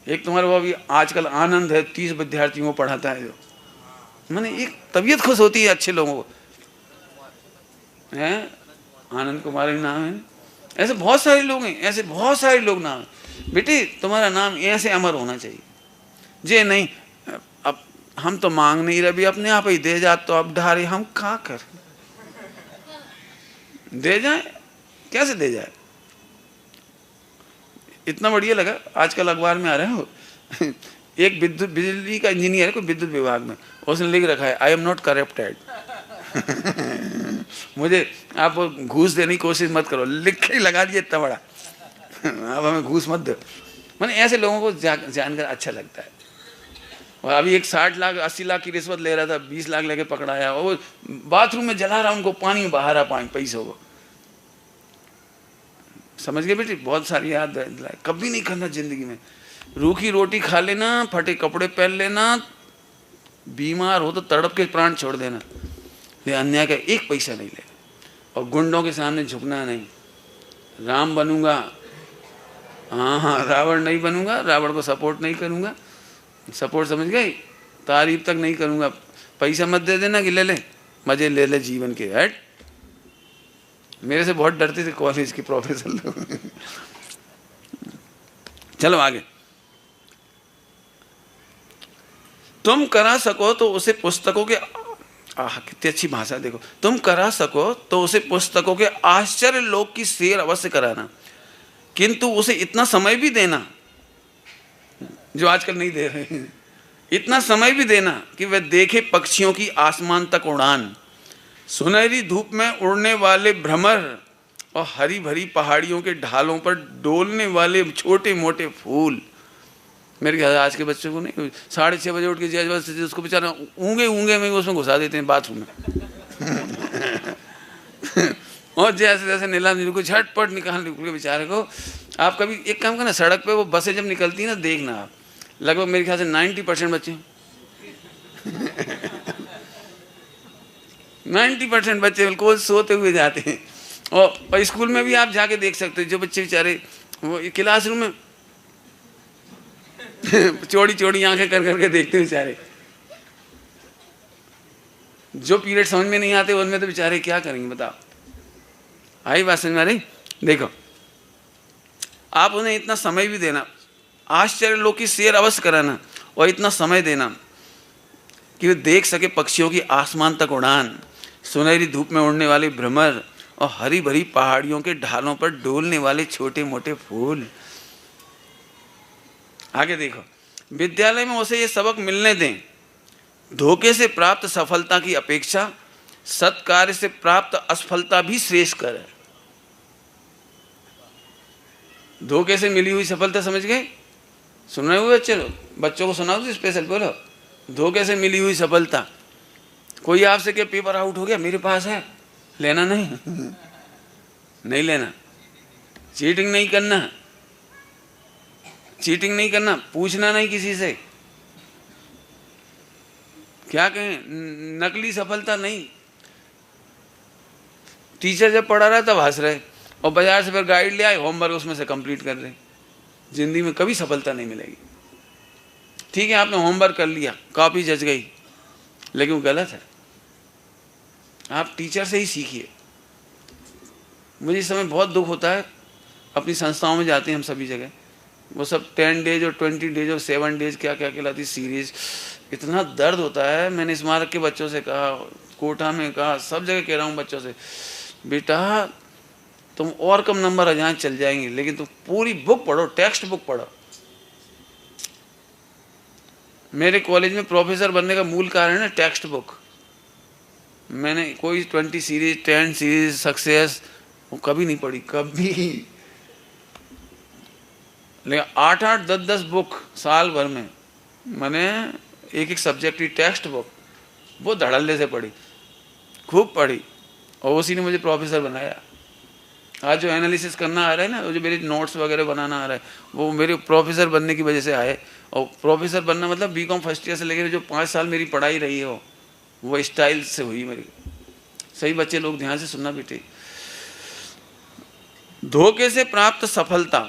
एक तुम्हारा वो भी आजकल आनंद है, 30 विद्यार्थियों को पढ़ाता है जो, मैंने एक तबीयत खुश होती है अच्छे लोगों को, हैं? आनंद कुमार ही नाम है। ऐसे बहुत सारे लोग हैं, ऐसे बहुत सारे लोग नाम है। बेटी तुम्हारा नाम ऐसे अमर होना चाहिए। जे नहीं, अब हम तो मांग नहीं रहे, भी अपने आप ही दे जा, तो अब ढारे हम क्या कर, दे जाए, कैसे दे जाए? इतना बढ़िया लगा, आजकल अखबार में आ रहे हो एक विद्युत बिजली का इंजीनियर है कोई विद्युत विभाग में, उसने लिख रखा है, आई एम नॉट करप्टेड। मुझे आप घूस देने की कोशिश मत करो, लिख के ही लगा दिया इतना बड़ा। अब हमें घूस मत दो। मैंने ऐसे लोगों को जानकर अच्छा लगता है। और अभी एक 60 लाख 80 लाख की रिश्वत ले रहा था, 20 लाख लेके पकड़ाया, और वो बाथरूम में जला रहा, उनको पानी में बहा रहा, पानी पैसों को। समझ गए बेटी? बहुत सारी याद है। कभी नहीं करना जिंदगी में। रूखी रोटी खा लेना, फटे कपड़े पहन लेना, बीमार हो तो तड़प के प्राण छोड़ देना, ये अन्याय का एक पैसा नहीं लेना। और गुंडों के सामने झुकना नहीं। राम बनूंगा, हाँ, रावण नहीं बनूंगा, रावण को सपोर्ट नहीं करूंगा। सपोर्ट समझ गई? तारीफ तक नहीं करूंगा। पैसा मत दे देना कि ले ले, मजे ले ले जीवन के। हट, मेरे से बहुत डरते थे कॉलेज के प्रोफेसर लोग। चलो आगे। तुम करा सको तो उसे पुस्तकों के आह कितनी अच्छी भाषा, देखो तुम करा सको तो उसे पुस्तकों के आश्चर्य लोक की सैर अवश्य कराना, किंतु उसे इतना समय भी देना जो आजकल नहीं दे रहे हैं, इतना समय भी देना कि वह देखे पक्षियों की आसमान तक उड़ान, सुनहरी धूप में उड़ने वाले भ्रमर और हरी भरी पहाड़ियों के ढालों पर डोलने वाले छोटे मोटे फूल। मेरे ख्याल आज के बच्चों को नहीं, 6:30 बजे उठ के जैसे उसको बेचारा ऊँगे ऊँगे में उसमें घुसा देते हैं बाथरूम में और जैसे जैसे नीला नीलू को झटपट निकाल के बेचारे को। आप कभी एक काम करना, सड़क पे वो बसें जब निकलती हैं ना, देखना आप, लगभग मेरे ख्याल से 90% बच्चे 90% बच्चे बिल्कुल सोते हुए जाते हैं। और स्कूल में भी आप जाके देख सकते हो, जो बच्चे बेचारे वो क्लासरूम में चौड़ी चौड़ी आंखें कर करके देखते हैं बेचारे, जो पीरियड समझ में नहीं आते उनमें तो बेचारे क्या करेंगे बताओ। आई बात समझ में आ रही? देखो आप उन्हें इतना समय भी देना, आश्चर्य लोक की सैर अवश्य कराना, और इतना समय देना कि वे देख सके पक्षियों की आसमान तक उड़ान, सुनहरी धूप में उड़ने वाले भ्रमर और हरी भरी पहाड़ियों के ढालों पर डोलने वाले छोटे मोटे फूल। आगे देखो, विद्यालय में उसे ये सबक मिलने दें, धोखे से प्राप्त सफलता की अपेक्षा सत्कार्य से प्राप्त असफलता भी श्रेष्ठ कर है। धोखे से मिली हुई सफलता समझ गए? सुन रहे हुए बच्चे लोग? बच्चों को सुनाओ तो स्पेशल बोलो, धोखे से मिली हुई सफलता। कोई आपसे क्या पेपर आउट हो गया, मेरे पास है, लेना नहीं नहीं लेना, चीटिंग नहीं करना, चीटिंग नहीं करना, पूछना नहीं किसी से, क्या कहें, नकली सफलता नहीं। टीचर जब पढ़ा रहा तब हंस रहे और बाजार से फिर गाइड ले आए, होमवर्क उसमें से कंप्लीट कर रहे। जिंदगी में कभी सफलता नहीं मिलेगी। ठीक है, आपने होमवर्क कर लिया, कॉपी जच गई, लेकिन वो गलत है। आप टीचर से ही सीखिए। मुझे इस समय बहुत दुख होता है, अपनी संस्थाओं में जाते हैं हम सभी जगह, वो सब 10 डेज और 20 डेज और 7 डेज क्या क्या कहलाती सीरीज, इतना दर्द होता है। मैंने स्मारक के बच्चों से कहा, कोटा में कहा, सब जगह कह रहा हूँ बच्चों से, बेटा तुम और कम नंबर आ जाए चल जाएंगे, लेकिन तुम पूरी बुक पढ़ो, टेक्स्ट बुक पढ़ो। मेरे कॉलेज में प्रोफेसर बनने का मूल कारण है टेक्स्ट बुक। मैंने कोई 20 सीरीज 10 सीरीज सक्सेस वो कभी नहीं पढ़ी, कभी। लेकिन 8-8 10-10 बुक साल भर में मैंने एक सब्जेक्ट की टेक्स्ट बुक वो धड़ल्ले से पढ़ी, खूब पढ़ी, और उसी ने मुझे प्रोफेसर बनाया। आज जो एनालिसिस करना आ रहा है ना, जो मेरे नोट्स वगैरह बनाना आ रहा है, वो मेरे प्रोफेसर बनने की वजह से आए। और प्रोफेसर बनना मतलब बीकॉम फर्स्ट ईयर से लेकर जो 5 साल मेरी पढ़ाई रही है वो स्टाइल से हुई मेरी। सही बच्चे लोग ध्यान से सुनना बेटे। धोखे से प्राप्त सफलता,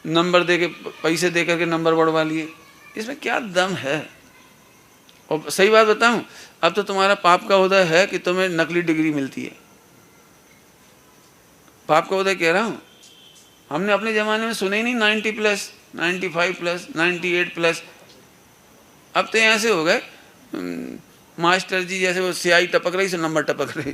नंबर दे के, पैसे दे करके नंबर बढ़वा लिए, इसमें क्या दम है? और सही बात बताऊं, अब तो तुम्हारा पाप का उदय है कि तुम्हें नकली डिग्री मिलती है। पाप का उदय कह रहा हूं। हमने अपने जमाने में सुने ही नहीं 90+, 95+, 98+। अब तो ऐसे हो गए मास्टर जी जैसे वो स्याही टपक रही सो नंबर टपक रही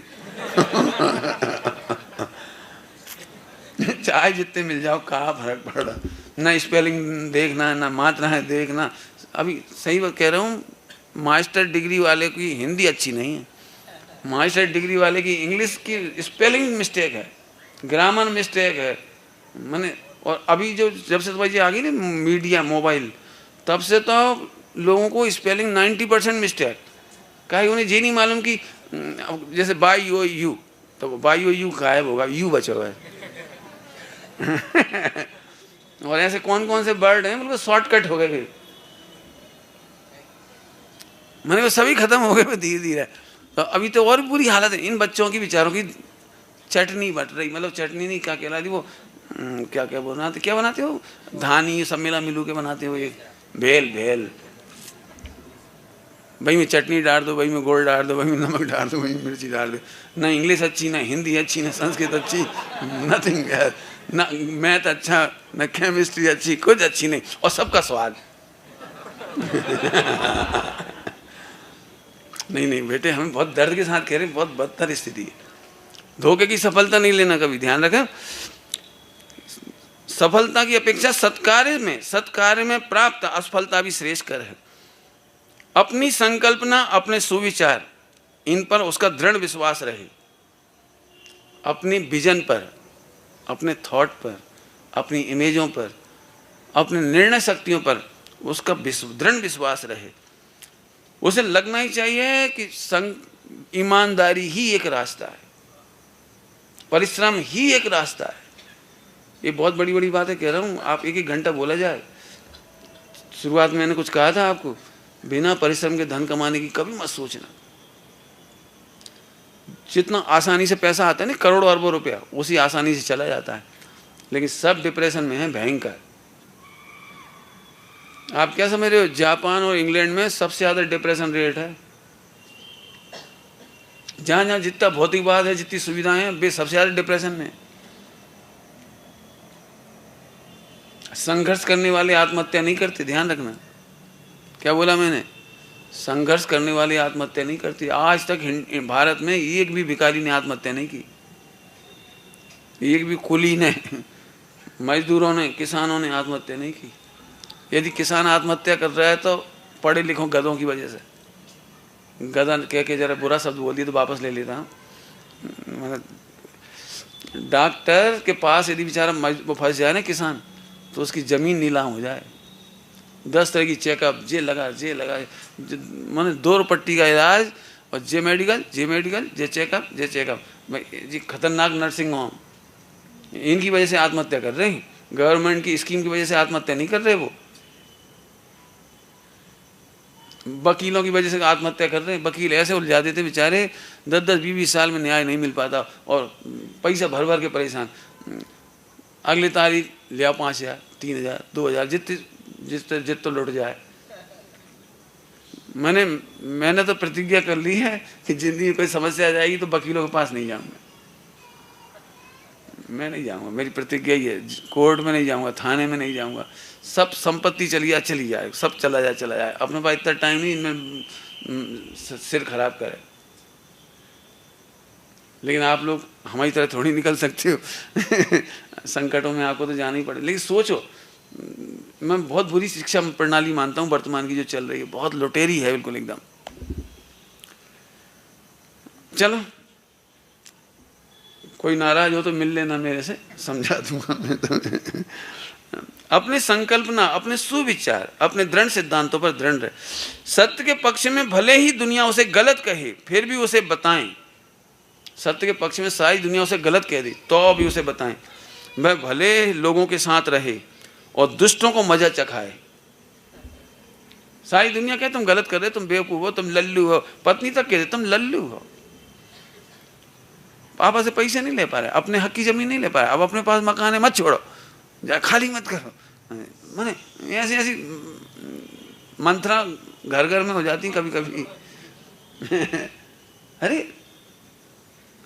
चाहे जितने मिल जाओ, कहाँ फर्क पड़ रहा, ना स्पेलिंग देखना, ना मात्रा है देखना। अभी सही बात कह रहा हूँ, मास्टर डिग्री वाले की हिंदी अच्छी नहीं है, मास्टर डिग्री वाले की इंग्लिश की स्पेलिंग मिस्टेक है, ग्रामर मिस्टेक है। मैंने और अभी जो जब से भाई आ गई ना मीडिया मोबाइल, तब से तो लोगों को स्पेलिंग 90% मिस्टेक। कहीं उन्हें ये नहीं मालूम कि जैसे बाई ओ यू, तो बाई ओ यू गायब होगा, यू बचा हुआ है और ऐसे कौन कौन से वर्ड हैं बिल्कुल शॉर्टकट हो गए। मैंने वो सभी खत्म हो गए धीरे धीरे। तो अभी तो और बुरी हालत है इन बच्चों की, बेचारों की चटनी बट रही, मतलब चटनी नहीं क्या कहलाती वो, क्या क्या बनाते, क्या बनाते हो, धानी सब मिला मिलू के बनाते हो, एक भेल भेल, भाई में चटनी डाल दो, भाई में गुड़ डाल दो, भाई में नमक डाल दो, भाई में मिर्ची डाल दो। ना इंग्लिश अच्छी, ना हिंदी अच्छी, ना संस्कृत अच्छी, नथिंग है, ना मैथ अच्छा, ना केमिस्ट्री अच्छी, कुछ अच्छी नहीं, और सबका स्वाद नहीं नहीं बेटे, हमें बहुत दर्द के साथ कह रहे हैं, बहुत बदतर स्थिति है। धोखे की सफलता नहीं लेना, कभी ध्यान रखें। सफलता की अपेक्षा सत्कार्य में प्राप्त असफलता भी श्रेष्ठकर है। अपनी संकल्पना, अपने सुविचार, इन पर उसका दृढ़ विश्वास रहे। अपनी विजन पर, अपने थॉट पर, अपनी इमेजों पर, अपने निर्णय शक्तियों पर उसका दृढ़ विश्वास रहे। उसे लगना ही चाहिए कि ईमानदारी ही एक रास्ता है, परिश्रम ही एक रास्ता है। ये बहुत बड़ी बड़ी बातें कह रहा हूँ। आप एक एक घंटा बोला जाए। शुरुआत में मैंने कुछ कहा था आपको, बिना परिश्रम के धन कमाने की कभी मत सोचना। जितना आसानी से पैसा आता है ना, करोड़ों अरबों रुपया, उसी आसानी से चला जाता है, लेकिन सब डिप्रेशन में है, भयंकर। आप क्या समझ रहे हो, जापान और इंग्लैंड में सबसे ज़्यादा डिप्रेशन रेट है। जहाँ जहाँ जितना भौतिकवाद है, जितनी सुविधाएं हैं, वे सबसे ज़्यादा डिप्रेशन में। संघर्ष करने वाले आत्महत्या नहीं करते, ध्यान रखना। क्या बोला मैंने? संघर्ष करने वाले आत्महत्या नहीं करती। आज तक भारत में एक भी भिखारी ने आत्महत्या नहीं की, एक भी कुली ने, मजदूरों ने, किसानों ने आत्महत्या नहीं की। यदि किसान आत्महत्या कर रहा है तो पढ़े लिखों गधों की वजह से। गधा कह के जरा बुरा शब्द बोल दिया तो वापस ले लेता हूँ। डॉक्टर के पास यदि बेचारा फंस जाए ना किसान, तो उसकी ज़मीन नीलाम हो जाए। 10 तरह की चेकअप, जे लगा माने 2 रुपट्टी का इलाज, और जे मेडिकल, जे चेकअप, जी खतरनाक नर्सिंग होम। इनकी वजह से आत्महत्या कर रहे हैं। गवर्नमेंट की स्कीम की वजह से आत्महत्या नहीं कर रहे, वो वकीलों की वजह से आत्महत्या कर रहे हैं। वकील ऐसे उलझा देते बेचारे, 10-10, 20-20 साल में न्याय नहीं मिल पाता, और पैसा भर भर के परेशान। अगली तारीख ले आओ 5,000, 3,000, 2,000, जितना लुट जाए। मैंने तो प्रतिज्ञा कर ली है कि जिंदगी में कोई समस्या आ जाएगी तो वकीलों के पास नहीं जाऊंगा। मैं नहीं जाऊंगा, मेरी प्रतिज्ञा ही है। कोर्ट में नहीं जाऊंगा, थाने में नहीं जाऊंगा। सब संपत्ति चली जाए, सब चला जाए। अपने पास इतना टाइम नहीं इनमें सिर खराब करे। लेकिन आप लोग हमारी तरह थोड़ी निकल सकते हो। संकटों में आपको तो जाना ही पड़े। लेकिन सोचो, मैं बहुत बुरी शिक्षा प्रणाली मानता हूँ वर्तमान की जो चल रही है, बहुत लुटेरी है बिल्कुल एकदम। चलो, कोई नाराज हो तो मिल लेना मेरे से, समझा दूंगा मैं तो। अपने संकल्पना, अपने सुविचार, अपने दृढ़ सिद्धांतों पर दृढ़ रहे। सत्य के पक्ष में भले ही दुनिया उसे गलत कहे, फिर भी उसे बताएं। सत्य के पक्ष में सारी दुनिया उसे गलत कह दी तो भी उसे बताएं। वह भले लोगों के साथ रहे और दुष्टों को मजा चखाए। सारी दुनिया कहे तुम गलत कर रहे, तुम बेवकूफ हो, तुम लल्लू हो। पत्नी तक कहते तुम लल्लू हो। पापा से पैसे नहीं ले पा रहे, अपने हक की जमीन नहीं ले पा रहे, अब अपने पास मकान है, मत छोड़ो, खाली मत करो। माने ऐसी मंत्रा घर घर में हो जाती कभी कभी। अरे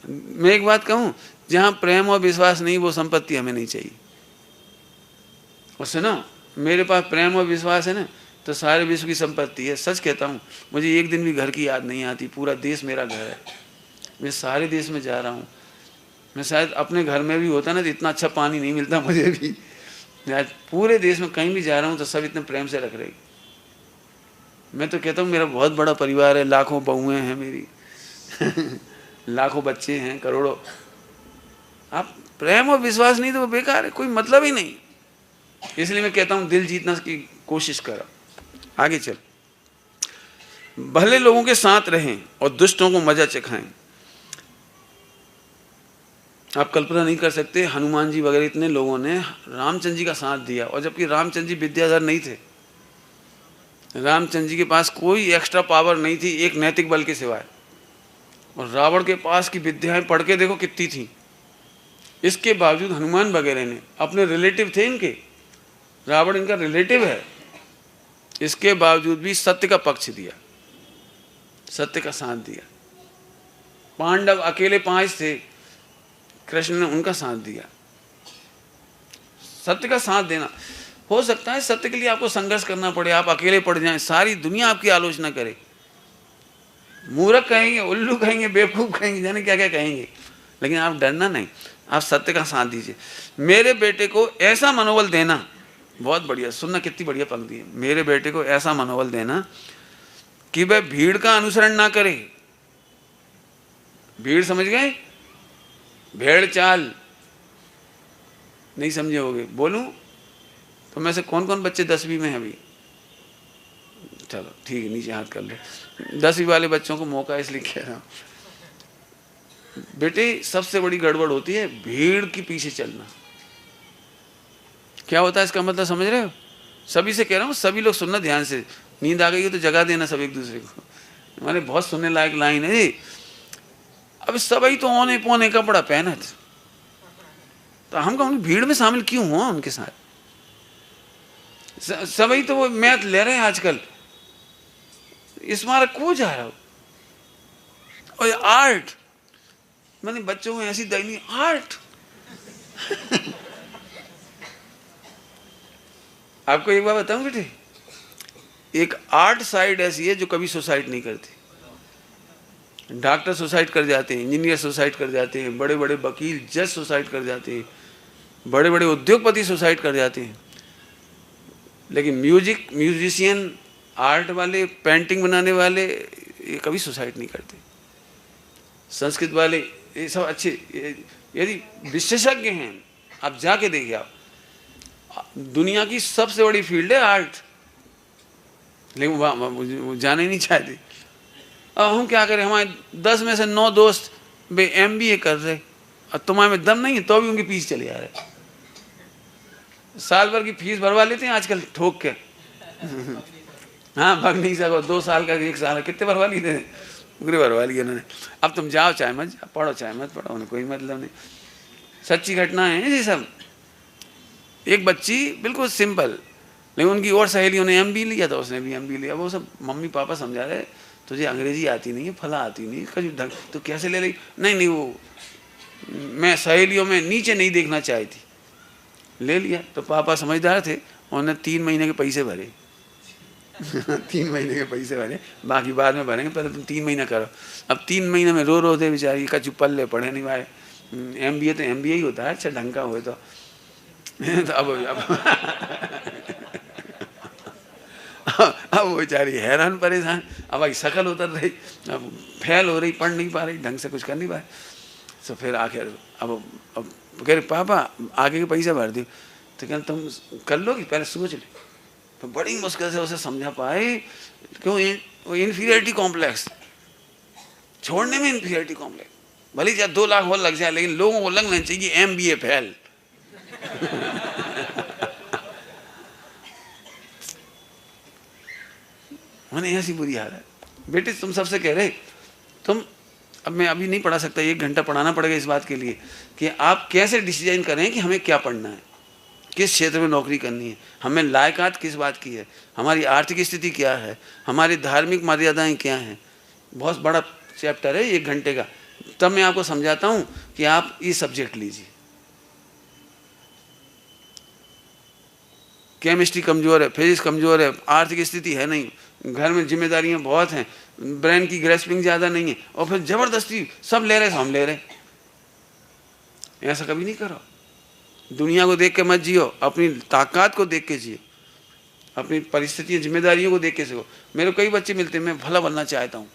मैं एक बात कहूँ, जहाँ प्रेम और विश्वास नहीं, वो संपत्ति हमें नहीं चाहिए। और सुनो, मेरे पास प्रेम और विश्वास है ना, तो सारे विश्व की संपत्ति है। सच कहता हूँ, मुझे एक दिन भी घर की याद नहीं आती। पूरा देश मेरा घर है। मैं सारे देश में जा रहा हूँ। मैं शायद अपने घर में भी होता ना तो इतना अच्छा पानी नहीं मिलता मुझे भी। आज पूरे देश में कहीं भी जा रहा हूँ तो सब इतने प्रेम से रख रहे। मैं तो कहता हूँ मेरा बहुत बड़ा परिवार है, लाखों बहुएं हैं मेरी। लाखों बच्चे हैं, करोड़ों। आप प्रेम और विश्वास नहीं तो वो बेकार है, कोई मतलब ही नहीं। इसलिए मैं कहता हूँ दिल जीतना की कोशिश करो। आगे चल। भले लोगों के साथ रहें और दुष्टों को मजा चखाएं। आप कल्पना नहीं कर सकते, हनुमान जी वगैरह इतने लोगों ने रामचंद्र जी का साथ दिया, और जबकि रामचंद्र जी विद्याधर नहीं थे। रामचंद्र जी के पास कोई एक्स्ट्रा पावर नहीं थी एक नैतिक बल के सिवाय। और रावण के पास की विद्याएं पढ़ के देखो कितनी थी। इसके बावजूद हनुमान वगैरह ने, अपने रिलेटिव थे इनके, रावण इनका रिलेटिव है, इसके बावजूद भी सत्य का पक्ष दिया, सत्य का साथ दिया। पांडव अकेले 5 थे, कृष्ण ने उनका साथ दिया। सत्य का साथ देना। हो सकता है सत्य के लिए आपको संघर्ष करना पड़े, आप अकेले पड़ जाएं, सारी दुनिया आपकी आलोचना करे, मूर्ख कहेंगे, उल्लू कहेंगे, बेवकूफ़ कहेंगे, जाने क्या क्या कहेंगे, लेकिन आप डरना नहीं, आप सत्य का साथ दीजिए। मेरे बेटे को ऐसा मनोबल देना, बहुत बढ़िया, सुनना कितनी बढ़िया पंक्ति है। मेरे बेटे को ऐसा मनोबल देना कि वह भीड़ का अनुसरण ना करे। भीड़ समझ गए? भेड़ चाल नहीं समझे होगे, बोलूं तो मैं से कौन कौन बच्चे 10वीं में हैं अभी? चलो ठीक है, नीचे हाथ कर ले। 10वीं वाले बच्चों को मौका इसलिए कह रहा हूं, बेटे सबसे बड़ी गड़बड़ होती है भीड़ के पीछे चलना। क्या होता है इसका मतलब समझ रहे हो? सभी से कह रहा हूँ, सभी लोग सुनना ध्यान से, नींद आ गई हो तो जगा देना सब एक दूसरे को। हमारे बहुत सुनने लायक लाइन है जी। अब सभी तो औने पौने कपड़ा पहना, तो हम कहूँ भीड़ में शामिल क्यों हुआ उनके साथ? सभी तो वो मैथ ले रहे हैं आजकल, स्मारक खो जा रहा हो। और आर्ट, मैंने बच्चों में ऐसी दयनीय आर्ट आपको एक बात बताऊं बेटे, एक आर्ट साइड ऐसी है जो कभी सुसाइड नहीं करती। डॉक्टर सुसाइड कर जाते हैं, इंजीनियर सुसाइड कर जाते हैं, बड़े बड़े वकील जज सुसाइड कर जाते हैं, बड़े बड़े उद्योगपति सुसाइड कर जाते हैं, लेकिन म्यूजिशियन, आर्ट वाले, पेंटिंग बनाने वाले, ये कभी सुसाइड नहीं करते। संस्कृत वाले, ये सब अच्छे, यदि विशेषज्ञ हैं, आप जाके देखिए। आप दुनिया की सबसे बड़ी फील्ड है आर्ट, लेकिन वो जाने नहीं चाहते। अब हम क्या करें, हमारे 10 में से 9 दोस्त वे MBA कर रहे, और तुम्हारे में दम नहीं है तो भी उनके पीछे चले जा रहे। साल भर की फीस भरवा लेते हैं आजकल ठोक के हाँ, भाग नहीं सको, 2 साल का 1 साल कितने भरवा लिए थे, पूरे भरवा लिए उन्होंने। अब तुम जाओ चाहे मत जाओ, पढ़ो चाहे मत पढ़ो, उन्हें कोई मतलब नहीं। सच्ची घटना है ये सब। एक बच्ची बिल्कुल सिंपल, लेकिन उनकी और सहेलियों ने MBA लिया था, उसने भी MBA लिया। वो सब मम्मी पापा समझा रहे, तुझे अंग्रेजी आती नहीं है, फला आती नहीं है, तो कैसे ले ली? नहीं, वो मैं सहेलियों में नीचे नहीं देखना चाहती थी, ले लिया। तो पापा समझदार थे, उन्होंने 3 महीने के पैसे भरे 3 महीने के पैसे भरे, बाकी बाद में भरेंगे, पहले तुम 3 महीना करो। अब 3 महीने में रो रो दे बेचारी, कचू पल्ले पढ़े नहीं भाई। MBA तो MBA ही होता है, अच्छा ढंग का हो तो अब अब वो बेचारी हैरान परेशान। अब भाई शकल उतर रही, अब फेल हो रही, पढ़ नहीं पा रही, ढंग से कुछ कर नहीं पा रही। तो फिर आखिर अब कह रहे पापा आगे के पैसा भर दी। तो कह तुम कर लोगी, पहले सोच ले। तो बड़ी मुश्किल से उसे समझा पाए, क्यों वो इन्फीरियरिटी कॉम्प्लेक्स, छोड़ने में इन्फीरियरिटी कॉम्प्लेक्स, भले चाहे 2 लाख और लग जाए, लेकिन लोगों को लगना चाहिए MBA फेल मैंने ऐसी बुरी हालत। बेटे तुम सबसे कह रहे, तुम, अब मैं अभी नहीं पढ़ा सकता, 1 घंटा पढ़ाना पड़ेगा इस बात के लिए कि आप कैसे डिसीजन करें कि हमें क्या पढ़ना है, किस क्षेत्र में नौकरी करनी है, हमें लायकात किस बात की है, हमारी आर्थिक स्थिति क्या है, हमारी धार्मिक मर्यादाएं क्या हैं। बहुत बड़ा चैप्टर है 1 घंटे का। तब मैं आपको समझाता हूँ कि आप ये सब्जेक्ट लीजिए। केमिस्ट्री कमज़ोर है, फिजिक्स कमज़ोर है, आर्थिक स्थिति है नहीं, घर में जिम्मेदारियां बहुत हैं, ब्रेन की ग्रेस्पिंग ज़्यादा नहीं है, और फिर ज़बरदस्ती सब ले रहे तो हम ले रहे। ऐसा कभी नहीं करो। दुनिया को देख के मत जियो, अपनी ताकत को देख के जियो, अपनी परिस्थितियों जिम्मेदारियों को देख के सीखो। मेरे कई बच्चे मिलते हैं, मैं भला बनना चाहता हूँ,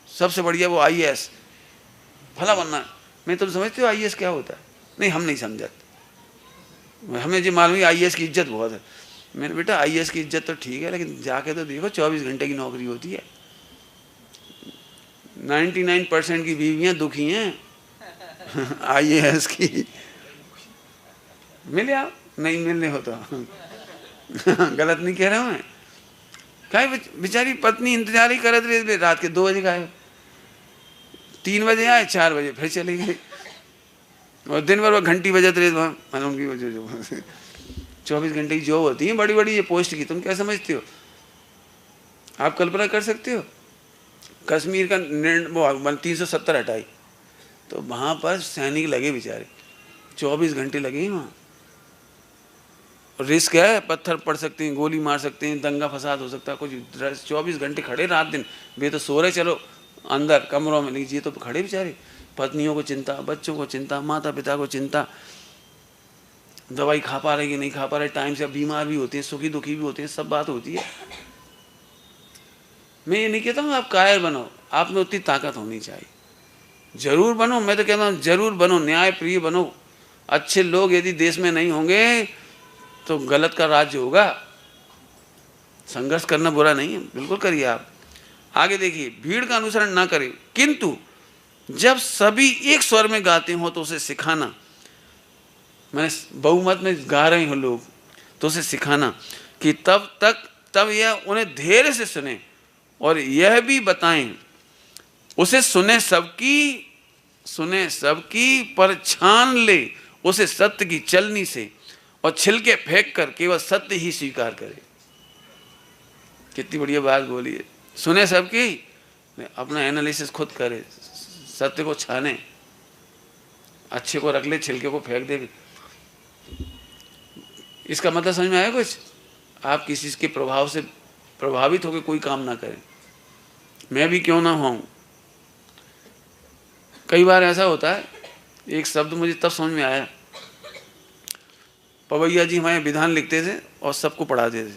सबसे बढ़िया वो IAS भला बनना। मैं तुम समझते हो IAS क्या होता है? नहीं, हम नहीं समझते, हमें जो मालूम है IAS की इज्जत बहुत है। मेरे बेटा IAS की इज्जत तो ठीक है, लेकिन जाके तो देखो 24 घंटे की नौकरी होती है। 99% की बीवियां दुखी हैं IAS की। मिले आप, नहीं मिलने हो तो गलत नहीं कह रहा हूँ मैं। क्या बेचारी पत्नी इंतजार ही कर रही थी, रात के 2 बजे गए, 3 बजे आए, 4 बजे फिर चली गई, और दिन भर वो घंटी बजत रही वहाँ उनकी जो 24 घंटे की जॉब होती है बड़ी बड़ी ये पोस्ट की। तुम क्या समझते हो? आप कल्पना कर सकते हो? कश्मीर का वो 370 हटाई, तो वहाँ पर सैनिक लगे बेचारे, 24 घंटे लगे ही वहाँ, रिस्क है, पत्थर पड़ सकते हैं, गोली मार सकते हैं, दंगा फसाद हो सकता है, कुछ 24 घंटे खड़े रात दिन, वे तो सो रहे चलो अंदर कमरों में, लीजिए तो खड़े बेचारे, पत्नियों को चिंता, बच्चों को चिंता, माता पिता को चिंता, दवाई खा पा रहे कि नहीं खा पा रहे, टाइम से बीमार भी होते हैं, सुखी दुखी भी होते हैं, सब बात होती है। मैं ये नहीं कहता हूँ आप कायर बनो, आप में उतनी ताकत होनी चाहिए, जरूर बनो, मैं तो कहता हूँ जरूर बनो, न्याय प्रिय बनो। अच्छे लोग यदि देश में नहीं होंगे तो गलत का राज्य होगा। संघर्ष करना बुरा नहीं है, बिल्कुल करिए आप। आगे देखिए, भीड़ का अनुसरण ना करें, किंतु जब सभी एक स्वर में गाते हो तो उसे सिखाना। मैंने बहुमत में गा रहे हो लोग तो उसे सिखाना कि तब यह उन्हें धैर्य से सुने और यह भी बताएं, उसे सुने सबकी पर छान ले उसे सत्य की चलनी से और छिलके फेंक कर केवल सत्य ही स्वीकार करे। कितनी बढ़िया बात बोली है। सुने सबकी, अपना एनालिसिस खुद करे, सत्य को छाने, अच्छे को रख ले, छिलके को फेंक दे। इसका मतलब समझ में आया कुछ? आप किसी के प्रभाव से प्रभावित होकर कोई काम ना करें, मैं भी क्यों ना हूं। कई बार ऐसा होता है, एक शब्द मुझे तब समझ में आया, पवैया जी हमारे विधान लिखते थे और सबको पढ़ाते थे,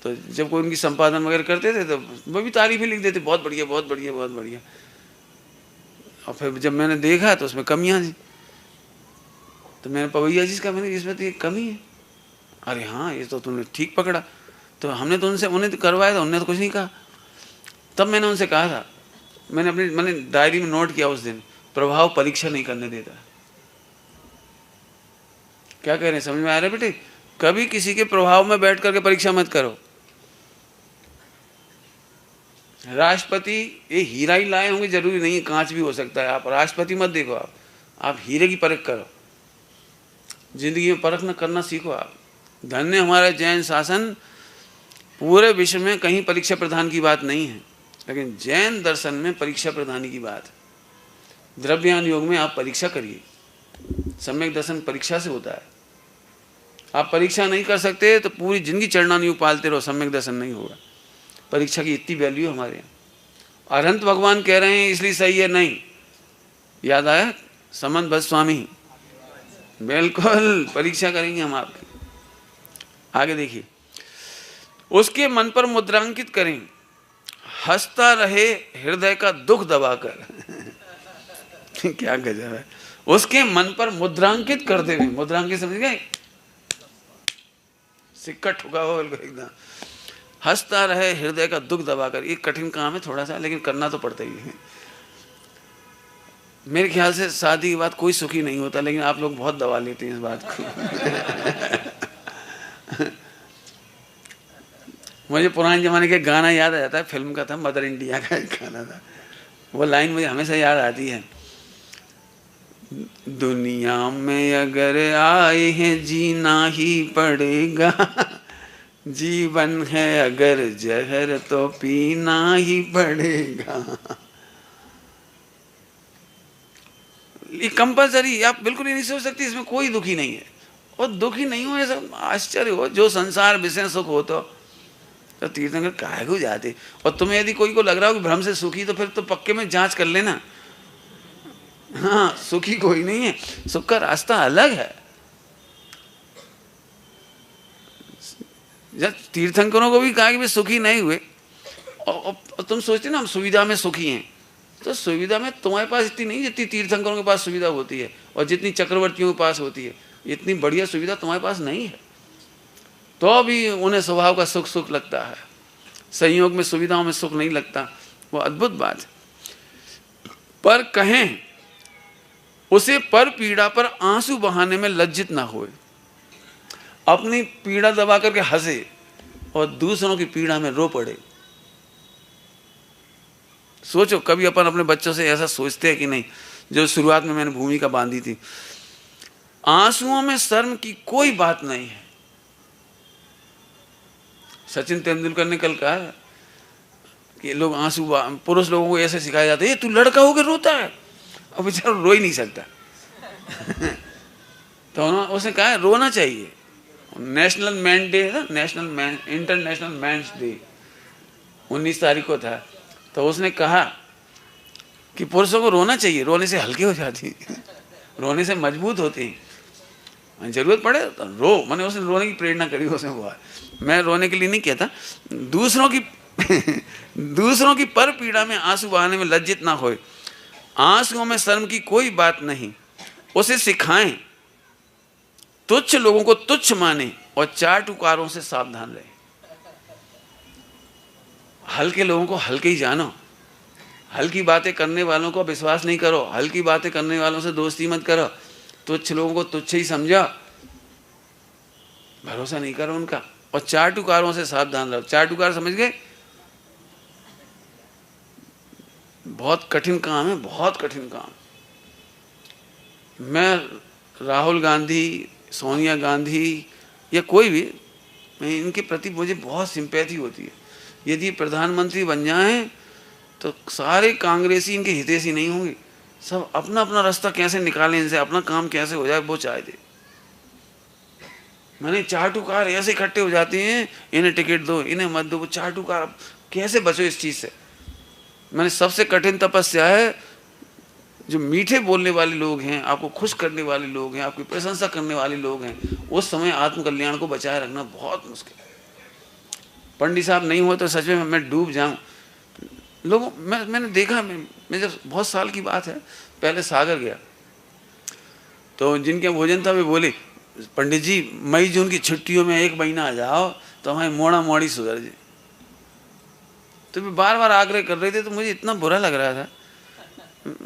तो जब कोई उनकी संपादन वगैरह करते थे तो वो भी तारीफें लिख देते, बहुत बढ़िया बहुत बढ़िया बहुत बढ़िया। और फिर जब मैंने देखा तो उसमें कमियां थी, तो मैंने पवैया जी से कहा, मैंने इसमें तो एक कमी है। अरे हाँ, ये तो तुमने ठीक पकड़ा, तो हमने तो उन्हें तो करवाया था, उन्होंने तो कुछ नहीं कहा। तब मैंने उनसे कहा था, मैंने डायरी में नोट किया उस दिन, प्रभाव परीक्षा नहीं करने देता। क्या कह रहे हैं, समझ में आ रहा है बेटे? कभी किसी के प्रभाव में बैठ करके परीक्षा मत करो। राष्ट्रपति ये हीरा ही लाए होंगे जरूरी नहीं है, कांच भी हो सकता है। आप राष्ट्रपति मत देखो, आप हीरे की परख करो, जिंदगी में परख न करना सीखो आप। धन्य हमारा जैन शासन, पूरे विश्व में कहीं परीक्षा प्रदान की बात नहीं है, लेकिन जैन दर्शन में परीक्षा प्रदान की बात है। द्रव्यान योग में आप परीक्षा करिए, सम्यक दर्शन परीक्षा से होता है। आप परीक्षा नहीं कर सकते तो पूरी जिंदगी चरणान योग पालते रहो, सम्यक दर्शन नहीं होगा। परीक्षा की इतनी वैल्यू है हमारे यहाँ। अरहंत भगवान कह रहे हैं इसलिए सही है नहीं, याद आया समंत भट्ट स्वामी, बिल्कुल परीक्षा करेंगे हम आपकी। आगे देखिए, उसके मन पर मुद्रांकित करें, हंसता रहे हृदय का दुख दबाकर। क्या गजब है। उसके मन पर मुद्रांकित करते हुए, मुद्रांकित समझ गए, सिक्का ठुका हो एकदम। हंसता रहे हृदय का दुख दबाकर, ये कठिन काम है थोड़ा सा, लेकिन करना तो पड़ता ही है। मेरे ख्याल से शादी के बाद कोई सुखी नहीं होता, लेकिन आप लोग बहुत दबा लेते हैं इस बात को। मुझे पुराने जमाने के गाना याद आ जाता है, फिल्म का था, मदर इंडिया का एक गाना था, वो लाइन मुझे हमेशा याद आती है। दुनिया में अगर आए हैं जीना ही पड़ेगा, जीवन है अगर जहर तो पीना ही पड़ेगा। ये कंपल्सरी, आप बिल्कुल ही नहीं सोच सकती, इसमें कोई दुखी नहीं है। और दुखी नहीं हो ऐसा आश्चर्य हो, जो संसार विषय सुख हो तो तीर्थंकर काहे को जाते। और तुम्हें यदि कोई को लग रहा हो कि भ्रम से सुखी, तो फिर तो पक्के में जांच कर लेना। हाँ, सुखी कोई नहीं है, सुख का रास्ता अलग है। जब तीर्थंकरों को भी कहा कि वे सुखी नहीं हुए, और तुम सोचते ना हम सुविधा में सुखी हैं, तो सुविधा में तुम्हारे पास इतनी नहीं जितनी तीर्थंकरों के पास सुविधा होती है, और जितनी चक्रवर्तियों के पास होती है, इतनी बढ़िया सुविधा तुम्हारे पास नहीं है। तो भी उन्हें स्वभाव का सुख सुख लगता है, संयोग में सुविधाओं में सुख नहीं लगता। वो अद्भुत बात है। पर कहें उसे पर पीड़ा पर आंसू बहाने में लज्जित ना होए, अपनी पीड़ा दबा करके हंसे और दूसरों की पीड़ा में रो पड़े। सोचो कभी अपन अपने बच्चों से ऐसा सोचते हैं कि नहीं? जो शुरुआत में मैंने भूमिका बांधी थी, आंसुओं में शर्म की कोई बात नहीं है। सचिन तेंदुलकर ने कल कहा कि लोग आंसू, पुरुष लोगों को ऐसे सिखाया जाता है, ये तू लड़का होकर रोता है, और बेचारा रो ही नहीं सकता। तो उसने कहा रोना चाहिए, नेशनल मैन डे है ना, national man, international men's day 19 तारीख को था। तो उसने कहा कि पुरुषों को रोना चाहिए, रोने से हल्के हो जाती रोने से मजबूत होती, जरूरत पड़े तो रो। मैंने उसने रोने की प्रेरणा करी उसने हुआ। मैं रोने के लिए नहीं कहता, दूसरों की दूसरों की पर पीड़ा में आंसू बहाने में लज्जित ना होए, आंसुओं में शर्म की कोई बात नहीं, उसे सिखाएं, तुच्छ लोगों को तुच्छ माने और चाटुकारों से सावधान रहे। हल्के लोगों को हल्के ही जानो, हल्की बातें करने वालों को विश्वास नहीं करो, हल्की बातें करने वालों से दोस्ती मत करो, तुच्छ लोगों को तुच्छ ही समझो, भरोसा नहीं करो उनका, और चाटुकारों से सावधान रहो। चाटुकार समझ गए? बहुत कठिन काम है, बहुत कठिन काम। मैं राहुल गांधी, सोनिया गांधी या कोई भी, मैं इनके प्रति मुझे बहुत सिंपैथी होती है। यदि प्रधानमंत्री बन जाएं तो सारे कांग्रेसी इनके हितैषी नहीं होंगे, सब अपना अपना रास्ता कैसे निकालें, इनसे अपना काम कैसे हो जाए वो चाहे दे। मैंने चाटुकार ऐसे इकट्ठे हो जाते हैं, इन्हें टिकट दो, इन्हें मत दो, वो चाटुकार, कैसे बचो इस चीज़ से। मैंने सबसे कठिन तपस्या है, जो मीठे बोलने वाले लोग हैं, आपको खुश करने वाले लोग हैं, आपकी प्रशंसा करने वाले लोग हैं, उस समय आत्मकल्याण को बचाए रखना बहुत मुश्किल है। पंडित साहब नहीं हो तो सच में मैं डूब जाऊं। लोगों मैंने देखा, मैं जब बहुत साल की बात है, पहले सागर गया तो जिनके भोजन था वे बोले, पंडित जी मई जून की छुट्टियों में 1 महीना आ जाओ तो हमें मोड़ा मोड़ी सुधर जाए। तो वे बार बार आग्रह कर रहे थे, तो मुझे इतना बुरा लग रहा था,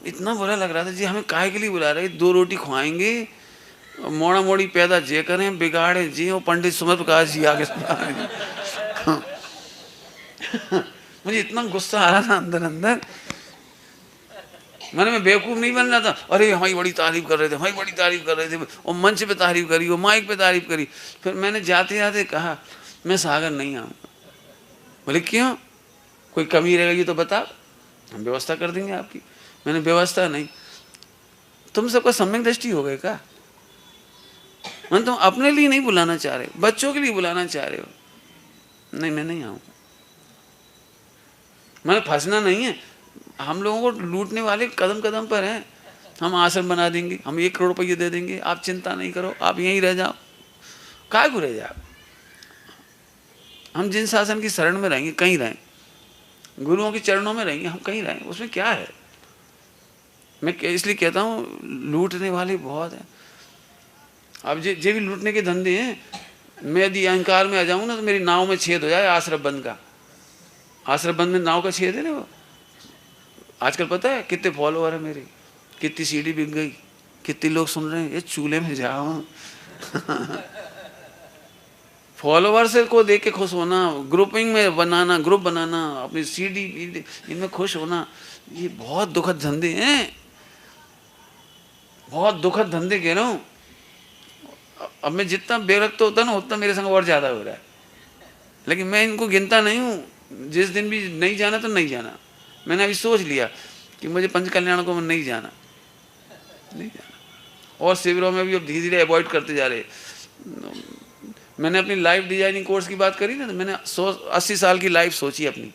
इतना बुरा लग रहा था जी, हमें काहे के लिए बुला रहे, 2 रोटी खुआएंगे, मोड़ा मोड़ी पैदा जे करें, बिगाड़े जी। और पंडित सुमर प्रकाश जी आगे मुझे इतना गुस्सा आ रहा था अंदर अंदर। मैं बेवकूफ़ नहीं बन रहा था, अरे हमारी बड़ी तारीफ कर रहे थे, हमारी बड़ी तारीफ कर रहे थे, और मंच पे तारीफ करी, वो माइक पे तारीफ करी। फिर मैंने जाते जाते कहा मैं सागर नहीं आऊँगा। बोले क्यों, कोई कमी रहेगी तो बता, हम व्यवस्था कर देंगे आपकी। मैंने व्यवस्था नहीं, तुम सबका सम्यक दृष्टि हो गए क्या? मैं तुम अपने लिए नहीं बुलाना चाह रहे, बच्चों के लिए बुलाना चाह रहे हो। नहीं मैं नहीं आऊँगा। मैंने फंसना नहीं है, हम लोगों को लूटने वाले कदम कदम पर हैं। हम आश्रम बना देंगे, हम 1 करोड़ रुपये दे देंगे, आप चिंता नहीं करो, आप यहीं रह जाओ। काय को रह जाओ, हम जिन शासन की शरण में रहेंगे कहीं रहें, गुरुओं के चरणों में रहेंगे, हम कहीं रहें, उसमें क्या है। मैं इसलिए कहता हूँ लूटने वाले बहुत हैं। अब जे भी लूटने के धंधे हैं। मैं यदि अहंकार में आ जाऊँ ना तो मेरी नाव में छेद हो जाए आश्रम बंद का। आश्रम बंद में नाव का छेद है ना वो। आजकल पता है कितने फॉलोअर है मेरे, कितनी सीडी बिक गई, कितने लोग सुन रहे हैं, ये चूल्हे में जाओ फॉलोअर से को देख के खुश होना, ग्रुपिंग में बनाना, ग्रुप बनाना, अपनी सीडी इनमें खुश होना, ये बहुत दुखद धंधे हैं, बहुत दुखद धंधे कह रहा हूँ। अब मैं जितना बेरक्त होता ना उतना मेरे संग और ज़्यादा हो रहा है, लेकिन मैं इनको गिनता नहीं हूँ। जिस दिन भी नहीं जाना तो नहीं जाना। मैंने अभी सोच लिया कि मुझे पंच कल्याण को नहीं जाना, नहीं जाना। और शिविरों में भी अब धीरे धीरे अवॉइड करते जा रहे। मैंने अपनी लाइफ डिजाइनिंग कोर्स की बात करी ना, तो मैंने 80 साल की लाइफ सोची अपनी।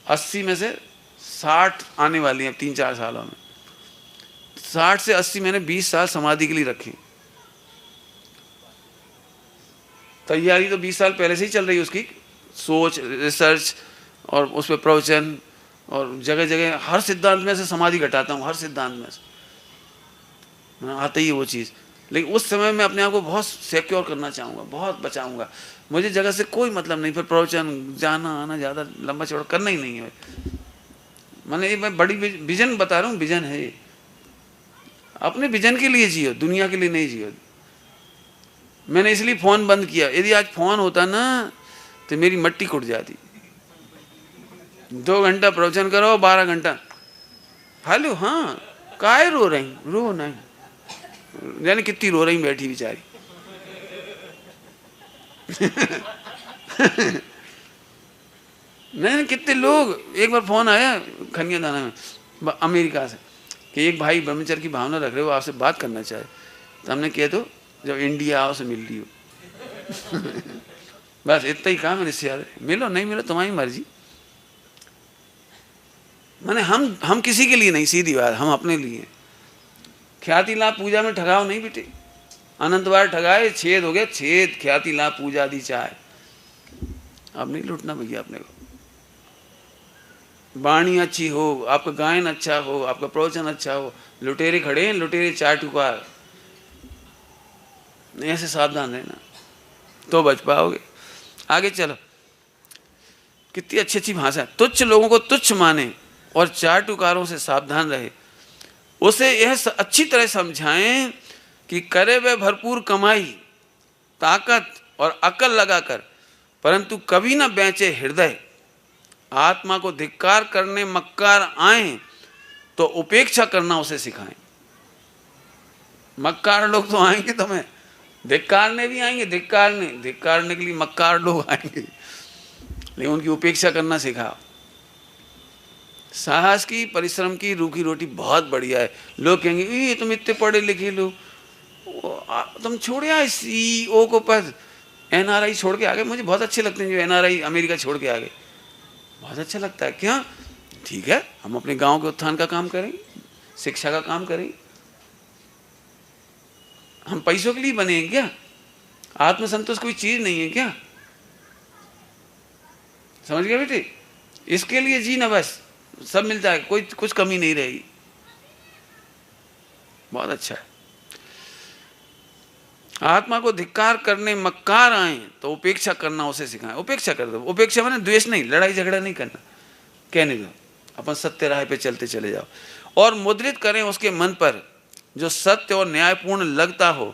80 में से 60 आने वाली है 3-4 सालों में। 60 से 80 मैंने 20 साल समाधि के लिए रखे। तैयारी तो 20 साल पहले से ही चल रही है, उसकी सोच, रिसर्च और उस पर प्रवचन, और जगह जगह हर सिद्धांत में से समाधि घटाता हूँ, हर सिद्धांत में से आता ही है वो चीज़। लेकिन उस समय मैं अपने आप को बहुत सिक्योर करना चाहूँगा, बहुत बचाऊँगा। मुझे जगह से कोई मतलब नहीं, फिर प्रवचन जाना आना ज़्यादा लंबा चौड़ा करना ही नहीं है। मैं बड़ी विजन बता रहा हूँ, विजन है ये। अपने विजन के लिए जियो, दुनिया के लिए नहीं जियो। मैंने इसलिए फ़ोन बंद किया। यदि आज फ़ोन होता ना तो मेरी मट्टी कुट जाती। 2 घंटा प्रवचन करो, 12 घंटा हेलो, हाँ काहे रो रही, रो नहीं, यानी कितनी रो रही बैठी बेचारी नहीं, कितने लोग। एक बार फोन आया खनिया दाना में अमेरिका से कि एक भाई ब्रह्मचर्य की भावना रख रहे हो, आपसे बात करना चाहे। तो हमने किया तो जब इंडिया आओ से मिल लियो। बस इतना ही कहा मैंने इससे याद है। मिलो नहीं मिलो तुम्हारी मर्जी। माने हम किसी के लिए नहीं, सीधी बात, हम अपने लिए। ख्याति लाभ पूजा में ठगाओ नहीं बेटे। अनंत बार ठगाए, छेद हो गया छेद, ख्याति लाभ पूजा दी चाहे। अब नहीं लूटना भैया अपने को। वाणी अच्छी हो, आपका गायन अच्छा हो, आपका प्रवचन अच्छा हो, लुटेरे खड़े हैं, लुटेरे चार टुकार, ऐसे सावधान रहना तो बच पाओगे। आगे चलो, कितनी अच्छी अच्छी भाषा। तुच्छ लोगों को तुच्छ माने और चार टुकारों से सावधान रहे। उसे यह अच्छी तरह समझाएं कि करे वह भरपूर कमाई, ताकत और अकल लगाकर, परंतु कभी न बेचे हृदय। आत्मा को धिक्कार करने मक्कार आए तो उपेक्षा करना उसे सिखाएं। मक्कार लोग तो आएंगे तुम्हें, धिक्कारने भी आएंगे, धिक्कारने के लिए मक्कार लोग आएंगे, लेकिन उनकी उपेक्षा करना सिखाओ। साहस की, परिश्रम की रूखी रोटी बहुत बढ़िया है। लोग कहेंगे ये तुम इतने पढ़े लिखे लोग, तुम छोड़े आए CEO को पद, NRI छोड़ के आ गए। मुझे बहुत अच्छे लगते हैं जो NRI अमेरिका छोड़ के आ गए, बहुत अच्छा लगता है। क्या ठीक है, हम अपने गांव के उत्थान का काम करें, शिक्षा का काम करें। हम पैसों के लिए बने हैं क्या? आत्मसंतोष कोई चीज नहीं है क्या? समझ गए बेटे? इसके लिए जीना, बस सब मिलता है, कोई कुछ कमी नहीं रहेगी। बहुत अच्छा है। आत्मा को धिक्कार करने मक्कार आए तो उपेक्षा करना उसे सिखाएं। उपेक्षा कर दो। उपेक्षा माने द्वेष नहीं, लड़ाई झगड़ा नहीं करना, कहने दो, अपन सत्य राह पे चलते चले जाओ। और मुद्रित करें उसके मन पर जो सत्य और न्यायपूर्ण लगता हो।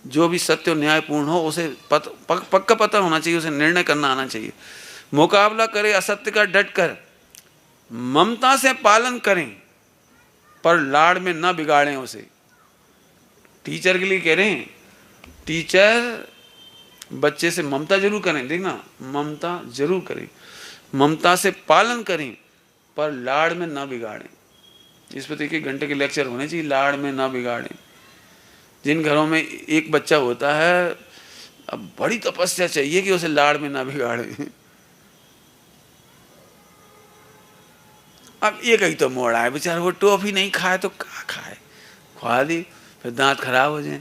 जो भी सत्य और न्यायपूर्ण हो उसे पक्का पता होना चाहिए, उसे निर्णय करना आना चाहिए। मुकाबला करे असत्य का डट कर, ममता से पालन करें पर लाड़ में न बिगाड़ें उसे। टीचर के लिए कह रहे हैं, टीचर बच्चे से ममता जरूर करें, देखना ममता जरूर करें, ममता से पालन करें पर लाड़ में ना बिगाड़ें। इस पर 1-1 घंटे के लेक्चर होने चाहिए, लाड़ में ना बिगाड़ें। जिन घरों में एक बच्चा होता है, अब बड़ी तपस्या चाहिए कि उसे लाड़ में ना बिगाड़े। अब एक ही तो मोड़ा है बेचारा, वो टॉफी नहीं खाए तो क्या खाए, खवा दी फिर दांत खराब हो जाए।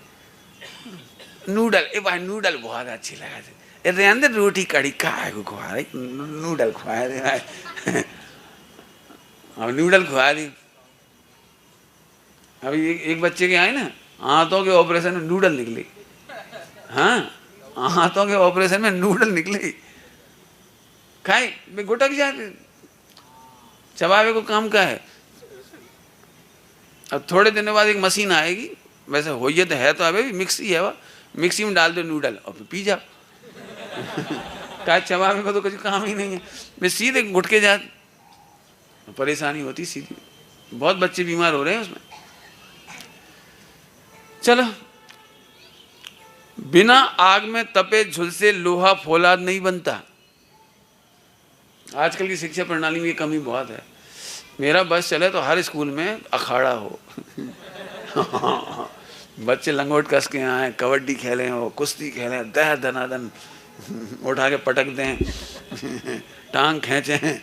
नूडल, ए भाई नूडल बहुत अच्छी लगा थे, रहने दे, रोटी कड़ी खाए को खुआ रही, नूडल खुआ दे भाई। अब नूडल खुआ दी। अभी एक बच्चे के आए ना, हाथों के ऑपरेशन में नूडल निकले। हाँ, हाथों के ऑपरेशन में नूडल निकले, खाए गुटक जाते, चबावे को काम का है। अब थोड़े दिनों बाद एक मशीन आएगी, वैसे हो ये तो है, तो अभी मिक्सी है, वह मिक्सी में डाल दो नूडल और पी जाओ। क्या चबावे को तो कुछ काम ही नहीं है, मैं सीधे गुटके जा, परेशानी होती सीधी। बहुत बच्चे बीमार हो रहे हैं उसमें। चलो, बिना आग में तपे झुलसे लोहा फौलाद नहीं बनता। आजकल की शिक्षा प्रणाली में ये कमी बहुत है। मेरा बस चले तो हर स्कूल में अखाड़ा हो। बच्चे लंगोट कस के आए, कबड्डी खेलें हो, कुश्ती खेलें, दह दनादन उठा के पटक दें, टांग खींचें,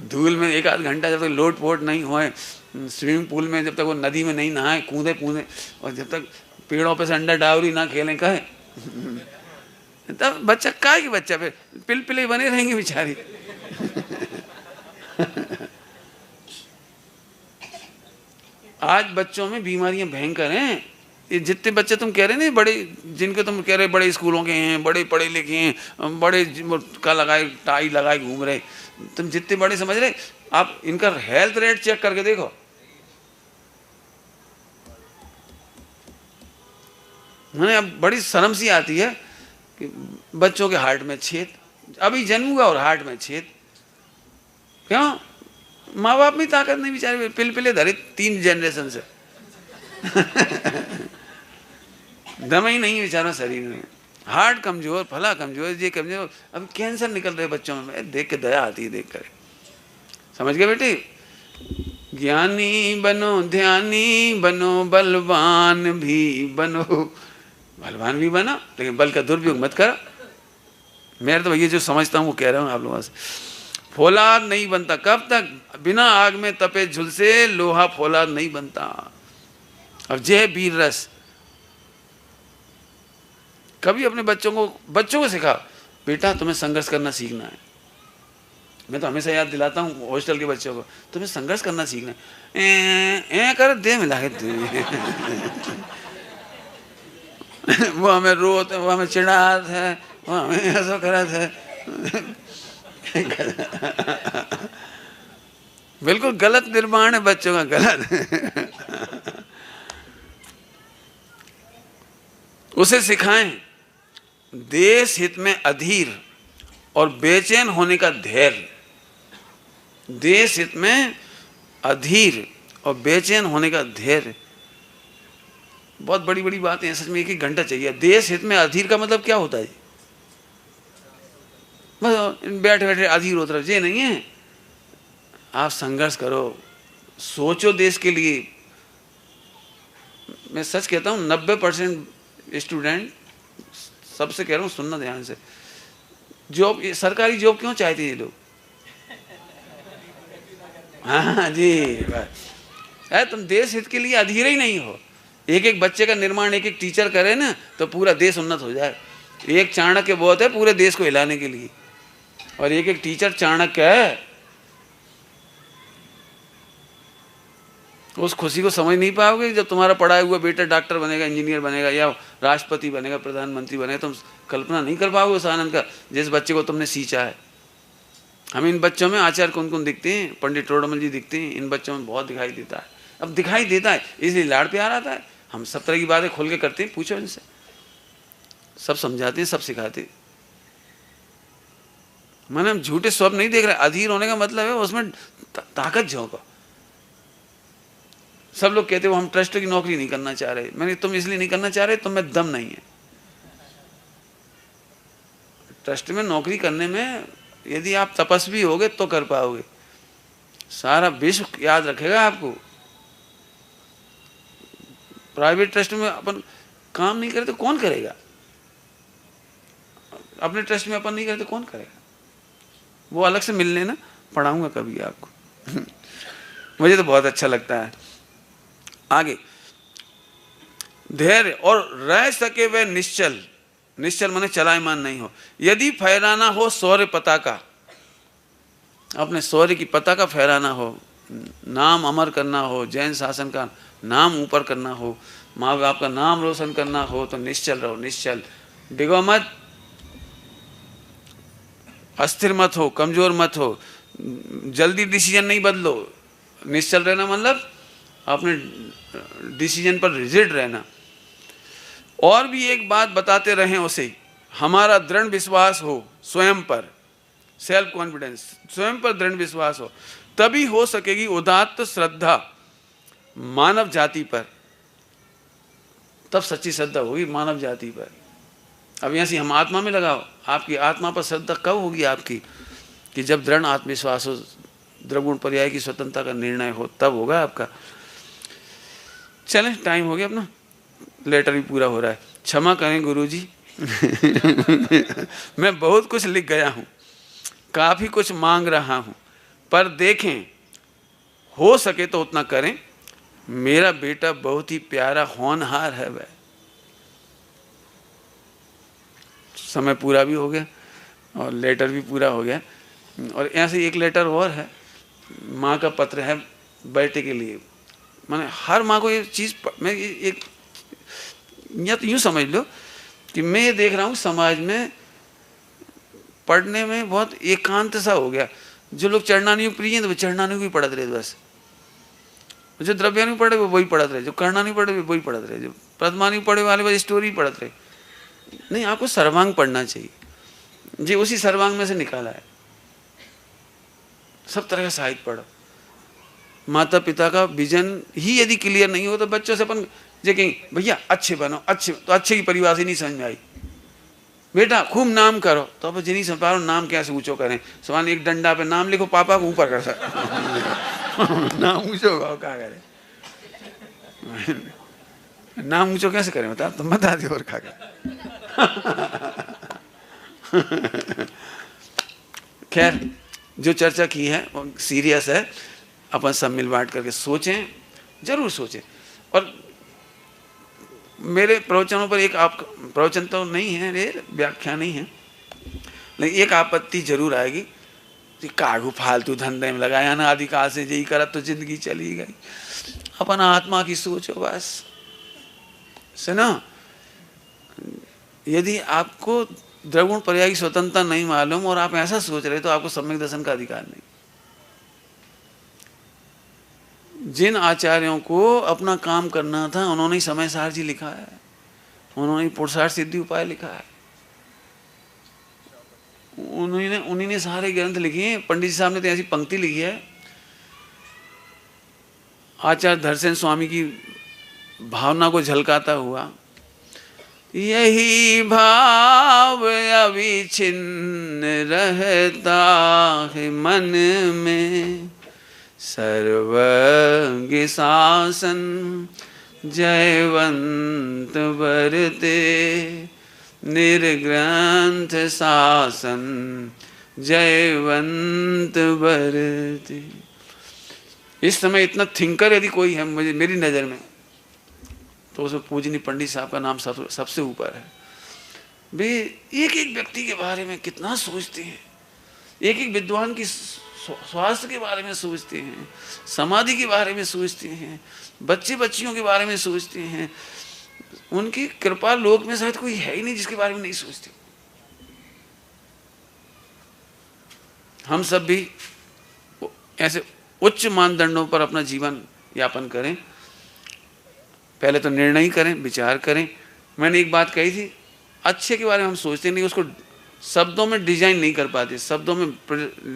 धूल में 1-8 घंटा जब तक लोट पोट नहीं होए, स्विमिंग पूल में जब तक वो नदी में नहीं नहाए, कूदे कूदे, और जब तक पेड़ों पे से अंडा डावरी ना खेलें कहे, तब बच्चा काय कि बच्चा पे पिल बने रहेंगे बेचारी। आज बच्चों में बीमारियां भयंकर हैं। ये जितने बच्चे तुम कह रहे हैं ना, बड़े जिनके तुम कह रहे बड़े स्कूलों के हैं, बड़े पढ़े लिखे हैं, बड़े का लगाए टाई लगाए घूम रहे, तुम जितने बड़े समझ रहे, आप इनका हेल्थ रेट चेक करके देखो। मैंने अब बड़ी शर्म सी आती है कि बच्चों के हार्ट में छेद, अभी जन्म हुआ और हार्ट में छेद। क्यों? माँ बाप में ताकत नहीं बेचारे, पिले धरे 3 जनरेशन से। दम ही नहीं बेचारा शरीर में, हार्ट कमजोर, फला कमजोर, ये कमजोर। अब कैंसर निकल रहे बच्चों में, देख के दया आती है देख कर। समझ गए बेटे? ज्ञानी बनो, ध्यानी बनो, बलवान भी बनो। बलवान भी बना, लेकिन बल का दुरुपयोग मत करो। मैं तो भैया जो समझता हूँ वो कह रहा हूँ आप लोगों से। फौलाद नहीं बनता, कब तक? बिना आग में तपे झुलसे लोहा फौलाद नहीं बनता। अब जय वीर रस। कभी अपने बच्चों को सिखा, बेटा तुम्हें संघर्ष करना सीखना है। मैं तो हमेशा याद दिलाता हूँ हॉस्टल के बच्चों को, तुम्हें संघर्ष करना सीखना है। कर दे मिला के वो हमें रोते, वो हमें चिढ़ाते है, वो हमें ऐसा करते है। बिल्कुल गलत निर्माण है बच्चों का, गलत। उसे सिखाएं देश हित में अधीर और बेचैन होने का धैर्य। देश हित में अधीर और बेचैन होने का धैर्य। बहुत बड़ी बड़ी बातें हैं, सच में 1-1 घंटा चाहिए। देश हित में अधीर का मतलब क्या होता है? बस बैठे बैठे अधीर होता है, ये नहीं है। आप संघर्ष करो, सोचो देश के लिए। मैं सच कहता हूँ 90% स्टूडेंट, सबसे कह रहा हूँ सुनना ध्यान से, जॉब, सरकारी जॉब क्यों चाहते हैं ये लोग? हाँ जी, बस तुम देश हित के लिए अधीर ही नहीं हो। एक बच्चे का निर्माण एक टीचर करे ना तो पूरा देश उन्नत हो जाए। एक चाणक्य बहुत है पूरे देश को हिलाने के लिए, और एक टीचर चाणक्य है। उस खुशी को समझ नहीं पाओगे जब तुम्हारा पढ़ाया हुआ बेटा डॉक्टर बनेगा, इंजीनियर बनेगा, या राष्ट्रपति बनेगा, प्रधानमंत्री बनेगा। तुम कल्पना नहीं कर पाओगे उस आनंद का जिस बच्चे को तुमने सींचा है। हमें इन बच्चों में आचार्य कौन दिखते हैं? पंडित टोडरमल जी दिखते हैं। इन बच्चों में बहुत दिखाई देता है। अब दिखाई देता है इसलिए लाड़ प्यार आता है। हम सब तरह की बातें खोल के करते हैं, पूछो इनसे, सब समझाते हैं, सब सिखाते हैं। मैंने हम झूठे स्वप्न नहीं देख रहे। अधीर होने का मतलब है उसमें ताकत झोंको। सब लोग कहते हो हम ट्रस्ट की नौकरी नहीं करना चाह रहे। मैंने तुम इसलिए नहीं करना चाह रहे, तुम में दम नहीं है। ट्रस्ट में नौकरी करने में यदि आप तपस्वी होगे तो कर पाओगे। सारा विश्व याद रखेगा आपको। प्राइवेट ट्रस्ट में अपन काम नहीं करे तो कौन करेगा? अपने ट्रस्ट में अपन नहीं करे तो कौन करेगा? वो अलग से मिल लेना, पढ़ाऊंगा कभी आपको। मुझे तो बहुत अच्छा लगता है। आगे, धैर्य और रह सके वह निश्चल। निश्चल माने चलायमान नहीं हो। यदि फहराना हो शौर्य पताका, अपने शौर्य की पताका फहराना हो, नाम अमर करना हो, जैन शासन का नाम ऊपर करना हो, माँ बाप का नाम रोशन करना हो, तो निश्चल रहो। निश्चल, डिगो मत, अस्थिर मत हो, कमजोर मत हो, जल्दी डिसीजन नहीं बदलो। निश्चल रहना मतलब अपने डिसीजन पर रिजिड रहना। और भी एक बात बताते रहें उसे, हमारा दृढ़ विश्वास हो स्वयं पर, सेल्फ कॉन्फिडेंस, स्वयं पर दृढ़ विश्वास हो, तभी हो सकेगी उदात्त श्रद्धा मानव जाति पर। तब सच्ची श्रद्धा होगी मानव जाति पर। अब यहाँ से हम आत्मा में लगाओ, आपकी आत्मा पर श्रद्धा कब होगी आपकी? कि जब दृढ़ आत्मविश्वास हो, द्रगुण पर्याय की स्वतंत्रता का निर्णय हो, तब होगा आपका। चलें, टाइम हो गया अपना, लेटर भी पूरा हो रहा है। क्षमा करें गुरुजी। मैं बहुत कुछ लिख गया हूँ, काफ़ी कुछ मांग रहा हूँ, पर देखें हो सके तो उतना करें। मेरा बेटा बहुत ही प्यारा होनहार है वह। समय पूरा भी हो गया और लेटर भी पूरा हो गया। और ऐसे एक लेटर और है, माँ का पत्र है बेटे के लिए। मैंने हर माँ को ये चीज़, मैं एक, या तो यूँ समझ लो कि मैं ये देख रहा हूँ समाज में पढ़ने में बहुत एकांत सा हो गया। जो लोग चरणानुयुग प्रिय हैं तो वो चरणानुयुग भी पढ़ते रहे बस। जो द्रव्यानुयुग पढ़े वो वही पढ़ते रहे, जो कर्णानुयुग पढ़े वो वही पढ़ते रहे, जो प्रथमानुयुग पढ़े वाले बस स्टोरी पढ़ते रहे। नहीं, आपको सर्वांग पढ़ना चाहिए। जी उसी सर्वांग में से निकाला है। सब तरह का साहित्य पढ़ो। माता पिता का विजन ही यदि क्लियर नहीं हो तो बच्चों से अपन देखेंगे भैया अच्छे बनो, अच्छे, तो अच्छे की परिभाषा ही नहीं समझ में आई। बेटा खूब नाम करो, तो अब नहीं समझ पा रहा नाम कैसे ऊँचो करें। सवाल एक डंडा पे नाम लिखो, पापा को ऊपर कर सकते नाम ऊँचो गाओ, क्या करें। नाम ऊंचो कैसे करें बता, तुम बता दो और खा के। खैर, जो चर्चा की है वो सीरियस है, अपन सब मिल बांट करके सोचें, जरूर सोचें। और मेरे प्रवचनों पर एक आप प्रवचन तो नहीं है, ये व्याख्या नहीं है, लेकिन एक आपत्ति जरूर आएगी कि कागू फालतू धंधे में लगाया ना, आदिकाल से यही करा तो जिंदगी चली गई। अपन आत्मा की सोचो बस, सुनो। यदि आपको द्रगुण पर्याय की स्वतंत्रता नहीं मालूम और आप ऐसा सोच रहे तो आपको सम्यक दर्शन का अधिकार नहीं। जिन आचार्यों को अपना काम करना था उन्होंने समय सार जी लिखा है, उन्होंने पुरुषार्थ सिद्धि उपाय लिखा है, उन्हीं ने सारे ग्रंथ लिखे हैं। पंडित जी साहब ने तो ऐसी पंक्ति लिखी है, आचार्य धरसेन स्वामी की भावना को झलकाता हुआ, यही भाव अविच्छिन्न रहता है मन में, सर्वज्ञ शासन जयवंत बरते, निर्ग्रंथ शासन जयवंत बरते। इस समय इतना थिंकर यदि कोई है मुझे मेरी नज़र में, तो उसमें पूजनीय पंडित साहब का नाम सबसे ऊपर है। वे एक एक व्यक्ति के बारे में कितना सोचते हैं, एक एक विद्वान की स्वास्थ्य के बारे में सोचते हैं, समाधि के बारे में सोचते हैं, बच्चे बच्चियों के बारे में सोचते हैं। उनकी कृपा लोक में शायद कोई है ही नहीं जिसके बारे में नहीं सोचते। हम सब भी ऐसे उच्च मानदंडों पर अपना जीवन यापन करें। पहले तो निर्णय ही करें, विचार करें। मैंने एक बात कही थी, अच्छे के बारे में हम सोचते नहीं, उसको शब्दों में डिजाइन नहीं कर पाते, शब्दों में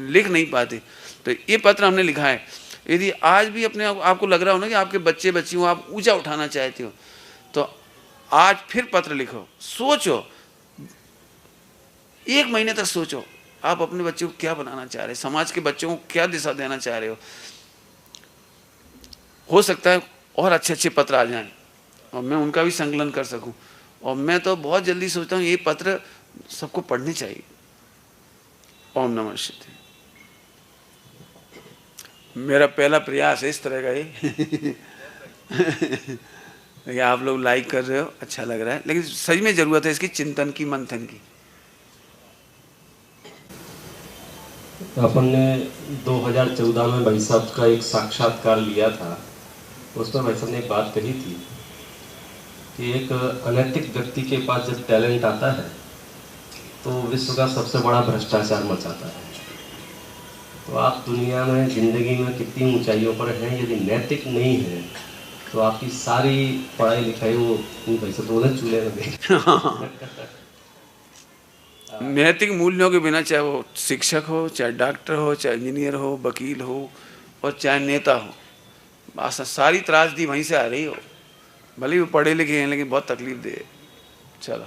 लिख नहीं पाते। तो ये पत्र हमने लिखा है। यदि आज भी अपने आपको लग रहा हो ना कि आपके बच्चे बच्चियों आप ऊंचा उठाना चाहते हो, तो आज फिर पत्र लिखो, सोचो, 1 महीने तक सोचो आप अपने बच्चे को क्या बनाना चाह रहे हैं, समाज के बच्चों को क्या दिशा देना चाह रहे हो सकता है और अच्छे अच्छे पत्र आ जाएं और मैं उनका भी संकलन कर सकूं। और मैं तो बहुत जल्दी सोचता हूँ ये पत्र सबको पढ़ने चाहिए। ओम नमः शिवाय। मेरा पहला प्रयास है इस तरह का ये आप लोग लाइक कर रहे हो, अच्छा लग रहा है, लेकिन सही में जरूरत है इसकी चिंतन की, मंथन की। अपन ने 2014 में भाई साहब का एक साक्षात्कार लिया था, उसमें भाई साहब ने एक बात कही थी कि एक अनैतिक व्यक्ति के पास जब टैलेंट आता है तो विश्व का सबसे बड़ा भ्रष्टाचार मचाता है। तो आप दुनिया में जिंदगी में कितनी ऊंचाइयों पर हैं, यदि नैतिक नहीं है तो आपकी सारी पढ़ाई लिखाई वो भाई साहब बोले चूल्हे में गई। नैतिक मूल्यों के बिना, चाहे वो शिक्षक हो, चाहे डॉक्टर हो, चाहे इंजीनियर हो, वकील हो और चाहे नेता हो, बस सारी त्रासदी वहीं से आ रही हो। भले वो पढ़े लिखे हैं लेकिन बहुत तकलीफ दे। चलो,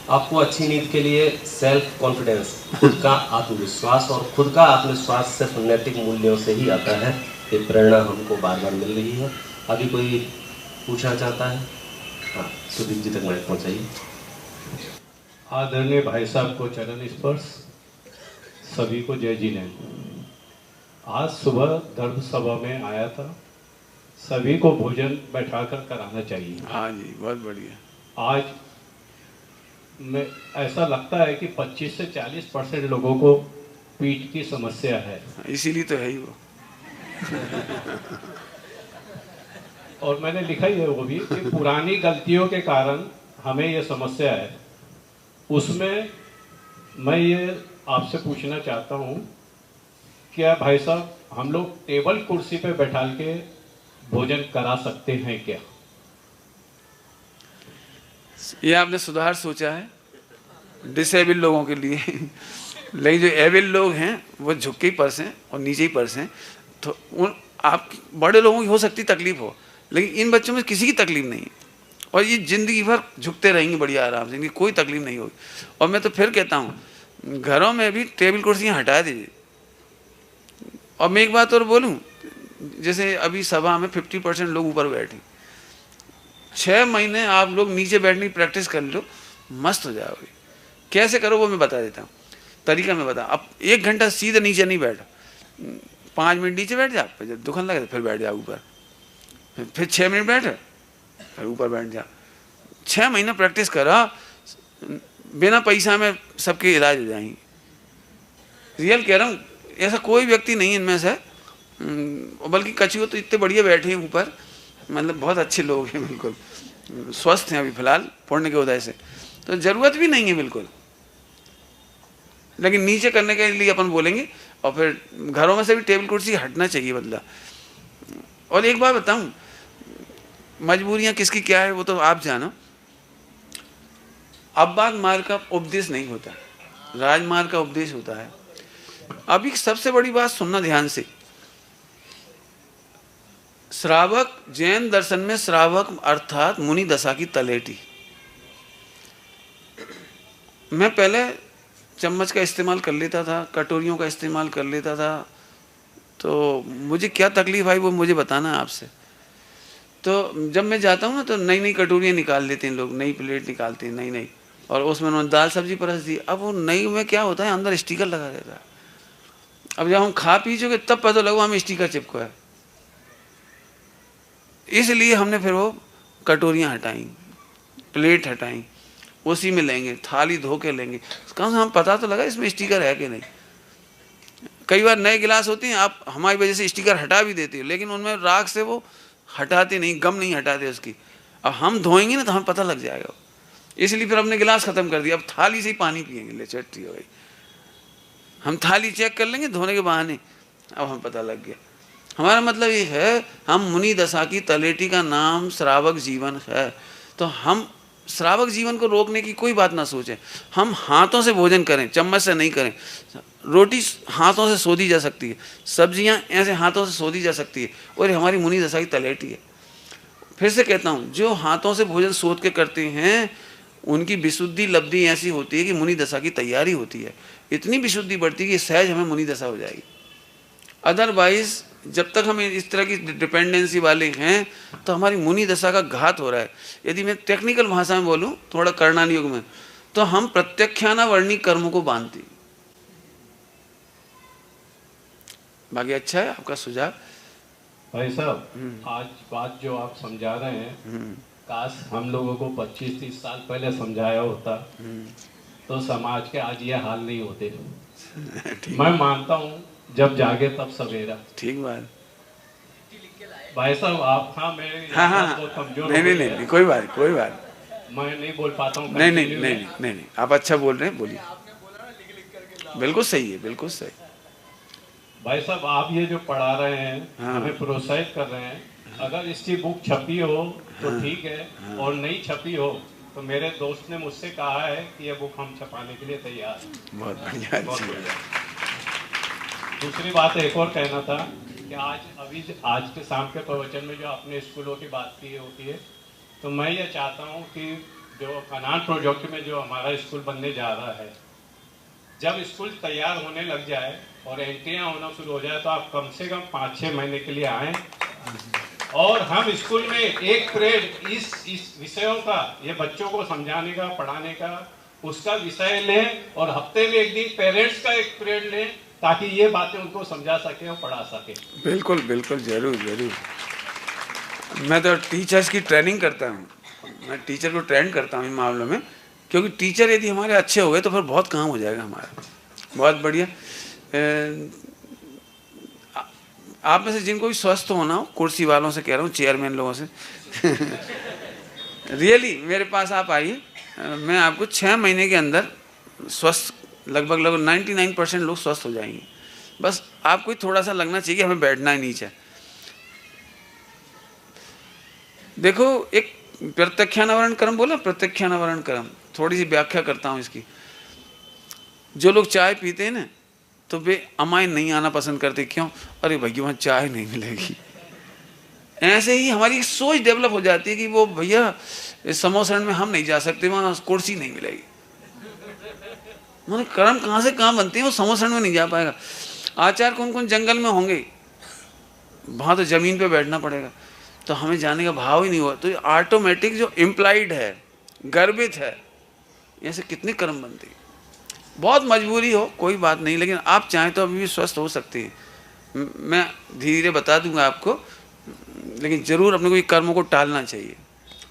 आपको अच्छी नींद के लिए सेल्फ कॉन्फिडेंस, खुद का आत्मविश्वास और खुद का आत्मविश्वास सिर्फ नैतिक मूल्यों से ही आता है। ये प्रेरणा हमको बार बार मिल रही है। अभी कोई पूछना चाहता है? हाँ, सुदीप जी तक माइक पहुँचाइए। आदरणीय भाई साहब को चरण स्पर्श, सभी को जय जिनेन्द्र। आज सुबह धर्म सभा में आया था, सभी को भोजन बैठाकर कराना चाहिए। हाँ जी, बहुत बढ़िया। आज में ऐसा लगता है कि 25 से 40% लोगों को पीठ की समस्या है, इसीलिए तो है ही वो। और मैंने लिखा ही है वो भी कि पुरानी गलतियों के कारण हमें ये समस्या है। उसमें मैं ये आपसे पूछना चाहता हूँ, क्या भाई साहब हम लोग टेबल कुर्सी पे बैठा के भोजन करा सकते हैं क्या? ये आपने सुधार सोचा है डिसेबल लोगों के लिए। लेकिन जो एबल लोग हैं वो झुक के ही पर्स हैं और नीचे ही पर्स हैं। तो उन आप बड़े लोगों की हो सकती तकलीफ हो, लेकिन इन बच्चों में किसी की तकलीफ नहीं है और ये जिंदगी भर झुकते रहेंगे बढ़िया आराम से, इनकी कोई तकलीफ नहीं होगी। और मैं तो फिर कहता हूँ, घरों में भी टेबल कुर्सियाँ हटा दीजिए। और मैं एक बात और बोलूँ, जैसे अभी सभा में 50% लोग ऊपर बैठे, 6 महीने आप लोग नीचे बैठने की प्रैक्टिस कर लो, मस्त हो जाओगे। कैसे करो वो मैं बता देता हूँ, तरीका मैं बता। अब 1 घंटा सीधे नीचे नहीं बैठो, 5 मिनट नीचे बैठ जा, फिर जब दुखन लगे तो फिर बैठ जाओ ऊपर, फिर 6 मिनट बैठ फिर ऊपर बैठ जा। 6 महीना प्रैक्टिस करो, बिना पैसा में सबके इलाज हो जाएंगे। रियल कह रहा हूँ, ऐसा कोई व्यक्ति नहीं इनमें से, बल्कि कछुए तो इतने बढ़िया बैठे हैं ऊपर, मतलब बहुत अच्छे लोग हैं, बिल्कुल स्वस्थ हैं अभी फिलहाल पुण्य के उदय से, तो ज़रूरत भी नहीं है बिल्कुल। लेकिन नीचे करने के लिए अपन बोलेंगे, और फिर घरों में से भी टेबल कुर्सी हटना चाहिए बदला। और एक बात बताऊं, मजबूरियां किसकी क्या है वो तो आप जानो। अब्बाद मार्ग का उपदेश नहीं होता, राजमार्ग का उपदेश होता है। अभी सबसे बड़ी बात सुनना ध्यान से, श्रावक जैन दर्शन में श्रावक अर्थात मुनि दशा की तलेटी। मैं पहले चम्मच का इस्तेमाल कर लेता था, कटोरियों का इस्तेमाल कर लेता था, तो मुझे क्या तकलीफ आई वो मुझे बताना है आपसे। तो जब मैं जाता हूँ ना तो नई नई कटोरियाँ निकाल लेते हैं लोग, नई प्लेट निकालते हैं नई, और उसमें उन्होंने दाल सब्जी परस दी। अब वो नई में क्या होता है, अंदर स्टिकर लगा रहता है। अब जब हम खा पी चुके तब पता लगा हमें स्टिकर चिपका है, इसलिए हमने फिर वो कटोरियाँ हटाई, प्लेट हटाई, उसी में लेंगे, थाली धो के लेंगे, कम से कम पता तो लगा इसमें स्टिकर है कि नहीं। कई बार नए गिलास होते हैं, आप हमारी वजह से स्टिकर हटा भी देते हो, लेकिन उनमें राख से वो हटाते नहीं, गम नहीं हटाते उसकी। अब हम धोएंगे ना तो हमें पता लग जाएगा, इसलिए फिर हमने गिलास ख़त्म कर दिया, अब थाली से ही पानी पियेंगे। ले चट्टी हो गई, हम थाली चेक कर लेंगे धोने के बहाने, अब हमें पता लग गया। हमारा मतलब ये है, हम मुनि दशा की तलेटी का नाम श्रावक जीवन है, तो हम श्रावक जीवन को रोकने की कोई बात ना सोचें। हम हाथों से भोजन करें, चम्मच से नहीं करें। रोटी हाथों से सोधी जा सकती है, सब्जियां ऐसे हाथों से सोधी जा सकती है, और ये हमारी मुनि दशा की तलेटी है। फिर से कहता हूँ, जो हाथों से भोजन सोध के करते हैं उनकी विशुद्धि लब्धि ऐसी होती है कि मुनि दशा की तैयारी होती है, इतनी विशुद्धि बढ़ती है कि सहज हमें मुनि दशा हो जाएगी। अदरवाइज जब तक हम इस तरह की डिपेंडेंसी वाले हैं तो हमारी मुनि दशा का घात हो रहा है। यदि मैं टेक्निकल भाषा में बोलूं, थोड़ा कर्णान युग में, तो हम प्रत्यक्षानावर्णी कर्मों को बांधते। बाकी अच्छा है आपका सुझाव भाई साहब। आज बात जो आप समझा रहे हैं, काश हम लोगों को 25-30 साल पहले समझाया होता तो समाज के आज ये हाल नहीं होते। मैं मानता हूँ जब जागे तब सवेरा। ठीक बात भाई साहब आप, हाँ मैं बहुत कमजोर, नहीं कोई बात मैं नहीं बोल पाता हूँ। नहीं आप अच्छा बोल रहे हैं, बोलिए। बिल्कुल सही है, बिल्कुल सही। भाई साहब आप ये जो पढ़ा रहे हैं, हमें प्रोत्साहित कर रहे हैं। अगर इसकी बुक छपी हो तो ठीक है, और नहीं छपी हो तो मेरे दोस्त ने मुझसे कहा है कि ये बुक हम छपाने के लिए तैयार हैं। बहुत बढ़िया। दूसरी बात एक और कहना था कि आज के शाम के प्रवचन में जो आपने स्कूलों की बात की होती है, तो मैं ये चाहता हूँ कि जो कनान प्रोजेक्ट में जो हमारा स्कूल बनने जा रहा है, जब स्कूल तैयार होने लग जाए और एंट्रियाँ होना शुरू हो जाए तो आप कम से कम 5-6 महीने के लिए आएँ, और हम स्कूल में एक पीरियड इस विषयों का, ये बच्चों को समझाने का, पढ़ाने का, उसका विषय लें, और हफ्ते में एक दिन पेरेंट्स का एक पीरियड लें, ताकि ये बातें उनको समझा सके और पढ़ा सके। बिल्कुल बिल्कुल, जरूर जरूर। मैं तो टीचर्स की ट्रेनिंग करता हूँ, मैं टीचर को ट्रेन करता हूँ इन मामलों में, क्योंकि टीचर यदि हमारे अच्छे हो गए तो फिर बहुत काम हो जाएगा हमारा। बहुत बढ़िया। आप में से जिनको भी स्वस्थ होना हो, कुर्सी वालों से कह रहा हूँ, चेयरमैन लोगों से रियली मेरे पास आप आइए, मैं आपको 6 महीने के अंदर स्वस्थ, लगभग 99% लोग स्वस्थ हो जाएंगे। बस आपको थोड़ा सा लगना चाहिए कि हमें बैठना है नीचे। देखो, एक प्रत्यक्षानावरण कर्म बोला, प्रत्यक्षानावरण कर्म, थोड़ी सी व्याख्या करता हूँ इसकी। जो लोग चाय पीते हैं ना, तो वे अमाइन नहीं आना पसंद करते। क्यों? अरे भैया वहाँ चाय नहीं मिलेगी। ऐसे ही हमारी सोच डेवलप हो जाती है कि वो भैया समोसरण में हम नहीं जा सकते, वहाँ कुर्सी नहीं मिलेगी। मतलब कर्म कहाँ से कहाँ बनते हैं, वो समोसरण में नहीं जा पाएगा। आचार कौन कौन जंगल में होंगे, वहाँ तो जमीन पे बैठना पड़ेगा। तो हमें जाने का भाव ही नहीं हुआ। तो ये ऑटोमेटिक जो इम्प्लाइड है, गर्वित है, ऐसे कितने कर्म बनते हैं। बहुत मजबूरी हो कोई बात नहीं, लेकिन आप चाहें तो अभी भी स्वस्थ हो सकती हैं। मैं धीरे धीरे बता दूंगा आपको, लेकिन ज़रूर अपने को ये कर्मों को टालना चाहिए।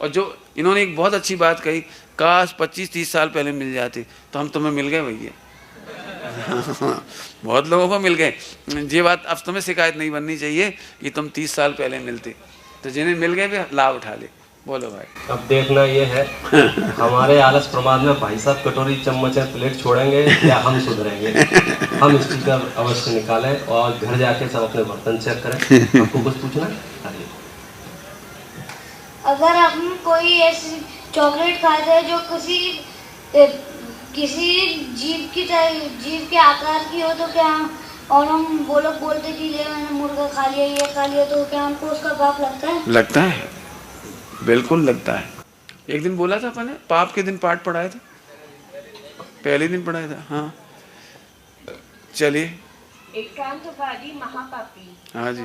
और जो इन्होंने एक बहुत अच्छी बात कही, काश 25-30 साल पहले मिल जाते, तो हम तुम्हें मिल गए भैया। बहुत लोगों को मिल गए। ये बात अब तुम्हें शिकायत नहीं बननी चाहिए कि तुम 30 साल पहले मिलते, तो जिन्हें मिल गए भी लाभ उठा ले। बोलो भाई। अब देखना ये है हमारे आलस प्रमाद में भाई साहब कटोरी चम्मच और प्लेट छोड़ेंगे या हम सुधरेंगे। हम स्पीकर अवश्य निकालें और घर जाके सब अपने बर्तन चेक करें। आपको कुछ पूछना है? अगर हम कोई ऐसी चॉकलेट खाते हैं जो किसी जीव के आकार की हो, तो क्या और हम वो लोग बोलते कि ये मैंने मुर्गा खा लिया, ये खा लिया, तो क्या हमको उसका पाप लगता है? लगता है, बिल्कुल लगता है। एक दिन बोला था अपन ने, पाप के दिन पाठ पढ़ाया था, पहले दिन पढ़ाया था। हाँ चलिए। एकांतवादी महापापी। हाँ जी,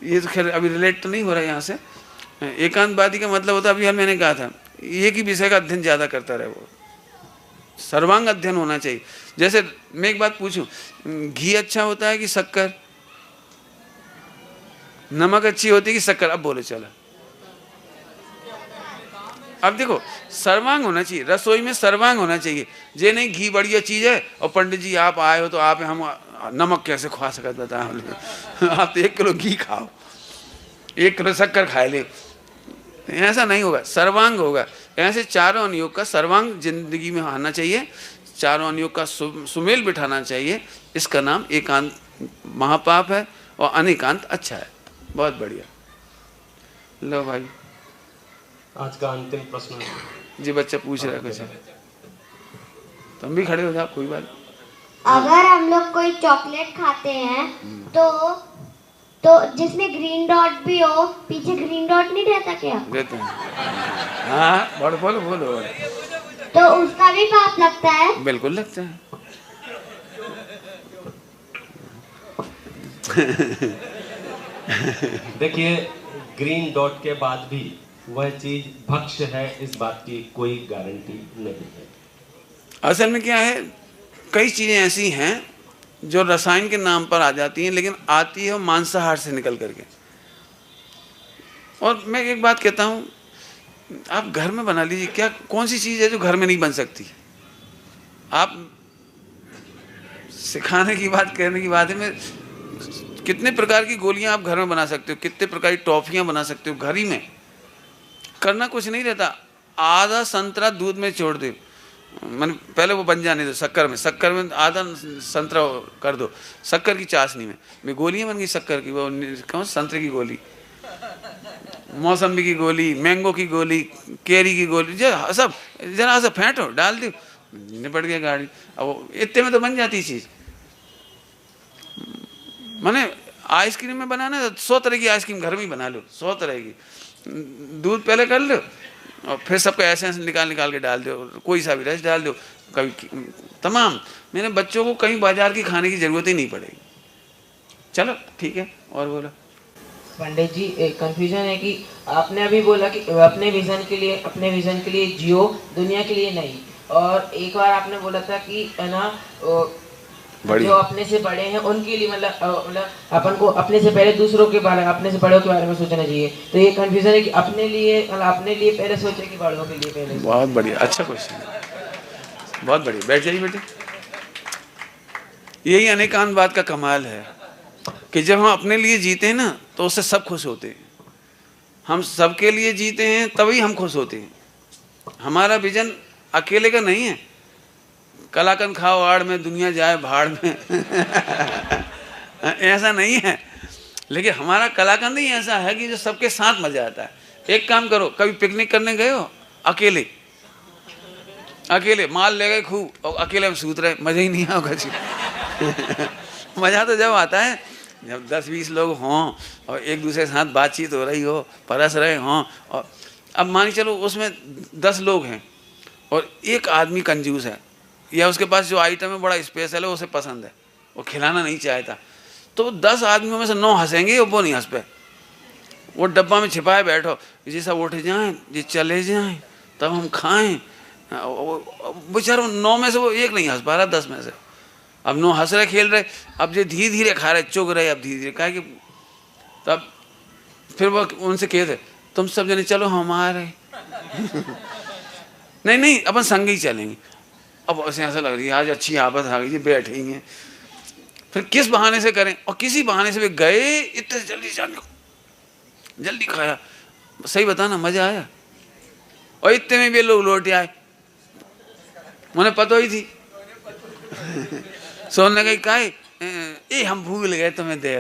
ये तो खैर अभी रिलेट तो नहीं हो रहा है यहाँ से। एकांतवादी का मतलब होता है, अभी मैंने कहा था, एक ही विषय का अध्ययन ज़्यादा करता रहे, वो सर्वांग अध्ययन होना चाहिए। जैसे मैं एक बात पूछूं, घी अच्छा होता है कि शक्कर? नमक अच्छी होती है कि शक्कर? अब बोलो चलो। अब देखो, सर्वांग होना चाहिए, रसोई में सर्वांग होना चाहिए। ये नहीं घी बढ़िया चीज़ है और पंडित जी आप आए हो तो आप हम नमक कैसे खा सकते बताओ। आप तो 1 किलो घी खाओ, 1 किलो शक्कर खा ले, ऐसा नहीं होगा। सर्वांग होगा। ऐसे चारों अनुयोग का सर्वांग जिंदगी में आना चाहिए, चारों अनुयोग का सुमेल बिठाना चाहिए। इसका नाम एकांत महापाप है और अनेकांत अच्छा है। बहुत बढ़िया। लो भाई, आज का अंतिम प्रश्न जी बच्चा पूछ रहा है कुछ, तुम भी खड़े हो जाओ, कोई बात। अगर हम लोग कोई चॉकलेट खाते हैं तो जिसमें ग्रीन डॉट भी हो, पीछे ग्रीन डॉट नहीं रहता क्या? रहते हैं। हाँ बोलो बोलो बोलो। तो उसका भी पाप लगता है? बिल्कुल लगता है। देखिए, ग्रीन डॉट के बाद भी वह चीज भक्ष्य है, इस बात की कोई गारंटी नहीं है। असल में क्या है, कई चीज़ें ऐसी हैं जो रसायन के नाम पर आ जाती हैं, लेकिन आती है मांसाहार से निकल करके। और मैं एक बात कहता हूँ, आप घर में बना लीजिए। क्या कौन सी चीज़ है जो घर में नहीं बन सकती? आप सिखाने की बात, कहने की बात है, मैं कितने प्रकार की गोलियां आप घर में बना सकते हो, कितने प्रकार की टॉफियां बना सकते हो घर ही में। करना कुछ नहीं रहता, आधा संतरा दूध में छोड़ दो, मैंने पहले वो बन जाने दो। शक्कर में आधा संतरा कर दो, शक्कर की चाशनी में गोलियां बन गई शक्कर की। वो कौन, संतरे की गोली, मौसम्बी की गोली, मैंगो की गोली, केरी की गोली, सब जरा सा फेंटो, डाल दो, निपट गया गाड़ी। अब इतने में तो बन जाती चीज़। मैंने आइसक्रीम में बनाना है तो 100 तरह की आइसक्रीम घर में ही बना लो, 100 तरह की। दूध पहले कर लो और फिर सबको ऐसे निकाल के डाल दो, कोई सा भी रस डाल दो, कभी तमाम। मेरे बच्चों को कहीं बाजार की खाने की ज़रूरत ही नहीं पड़ेगी। चलो ठीक है, और बोलो। पंडित जी, एक कंफ्यूजन है कि आपने अभी बोला कि अपने विजन के लिए जियो, दुनिया के लिए नहीं। और एक बार आपने बोला था कि है ना, जो अपने से बड़े हैं उनके लिए, मतलब अपन को अपने से पहले दूसरों के बारे में, अपने से बड़ों के बारे में सोचना चाहिए। तो ये कंफ्यूजन है कि अपने लिए पहले सोचे कि बड़ों के लिए पहले। बहुत बढ़िया, अच्छा क्वेश्चन है, बहुत बढ़िया। बैठ जाइए बेटे। यही अनेकांत बात का कमाल है कि जब हम अपने लिए जीते हैं ना, तो उससे सब खुश होते हैं। हम सबके लिए जीते हैं तभी हम खुश होते हैं। हमारा विजन अकेले का नहीं है, कलाकंद खाओ आड़ में, दुनिया जाए भाड़ में ऐसा नहीं है। लेकिन हमारा कलाकंद ही ऐसा है कि जो सबके साथ मजा आता है। एक काम करो, कभी पिकनिक करने गए हो, अकेले माल ले गए खूब और अकेले में सूत रहे, मजा ही नहीं आओगे। मजा तो जब आता है जब 10-20 लोग हों और एक दूसरे के साथ बातचीत हो रही हो, परस रहे हों। और अब मान चलो उसमें 10 लोग हैं और एक आदमी कंजूस है, या उसके पास जो आइटम है बड़ा स्पेशल है, उसे पसंद है, वो खिलाना नहीं चाहता, तो 10 आदमियों में से 9 हंसेंगे और वो नहीं हंस पे। वो डब्बा में छिपाए बैठो, ये सब उठ जाएं, ये चले जाएं, तब हम खाएं। बेचारों 9 में से वो एक नहीं हंस पा रहा 10 में से। अब 9 हंस रहे, खेल रहे, अब ये धीरे धीरे खा रहे, चुग रहे, अब धीरे धीरे कहा कि तब फिर वो उनसे कहते तुम सब जने चलो हमारे नहीं नहीं अपन संग ही चलेंगे। अब ऐसा लग रही है आज अच्छी आफत आ गई, बैठेंगे, फिर किस बहाने से करें, और किसी बहाने से वे गए, इतने जल्दी जान को जल्दी खाया। सही बता ना, मजा आया। और इतने में भी लोग लौटे आए, मुझे पता ही थी सोने गई काहे ए हम भूल गए तुम्हें दे।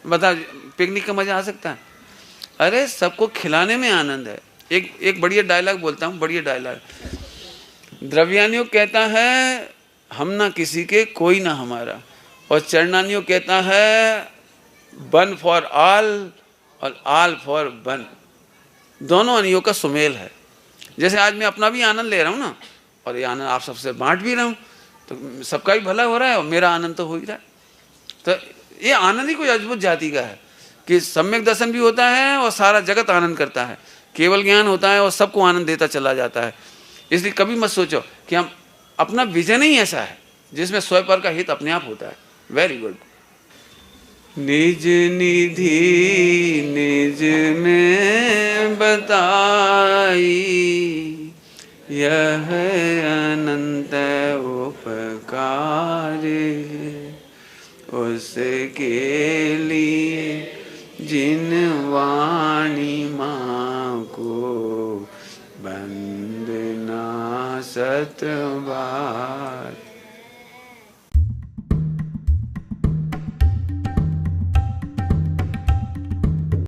बता पिकनिक का मजा आ सकता है? अरे सबको खिलाने में आनंद है। एक बढ़िया डायलॉग बोलता हूँ, बढ़िया डायलॉग। द्रव्यानियों कहता है हम ना किसी के कोई ना हमारा, और चरणानियों कहता है वन फॉर ऑल और ऑल फॉर वन। दोनों अनियों का सुमेल है। जैसे आज मैं अपना भी आनंद ले रहा हूँ ना, और ये आनंद आप सबसे बांट भी रहा हूँ, तो सबका भी भला हो रहा है और मेरा आनंद तो हो ही रहा है। तो ये आनंद ही कोई अद्भुत जाति का है कि सम्यक दर्शन भी होता है और सारा जगत आनंद करता है, केवल ज्ञान होता है और सबको आनंद देता चला जाता है। इसलिए कभी मत सोचो कि हम अपना विजन ही ऐसा है जिसमें स्वयं पर का हित अपने आप होता है। Very good. निज निधि निज में बताई, यह अनंत उपकार उसके लिए जिन वाणी माँ को वंदना 7 बार।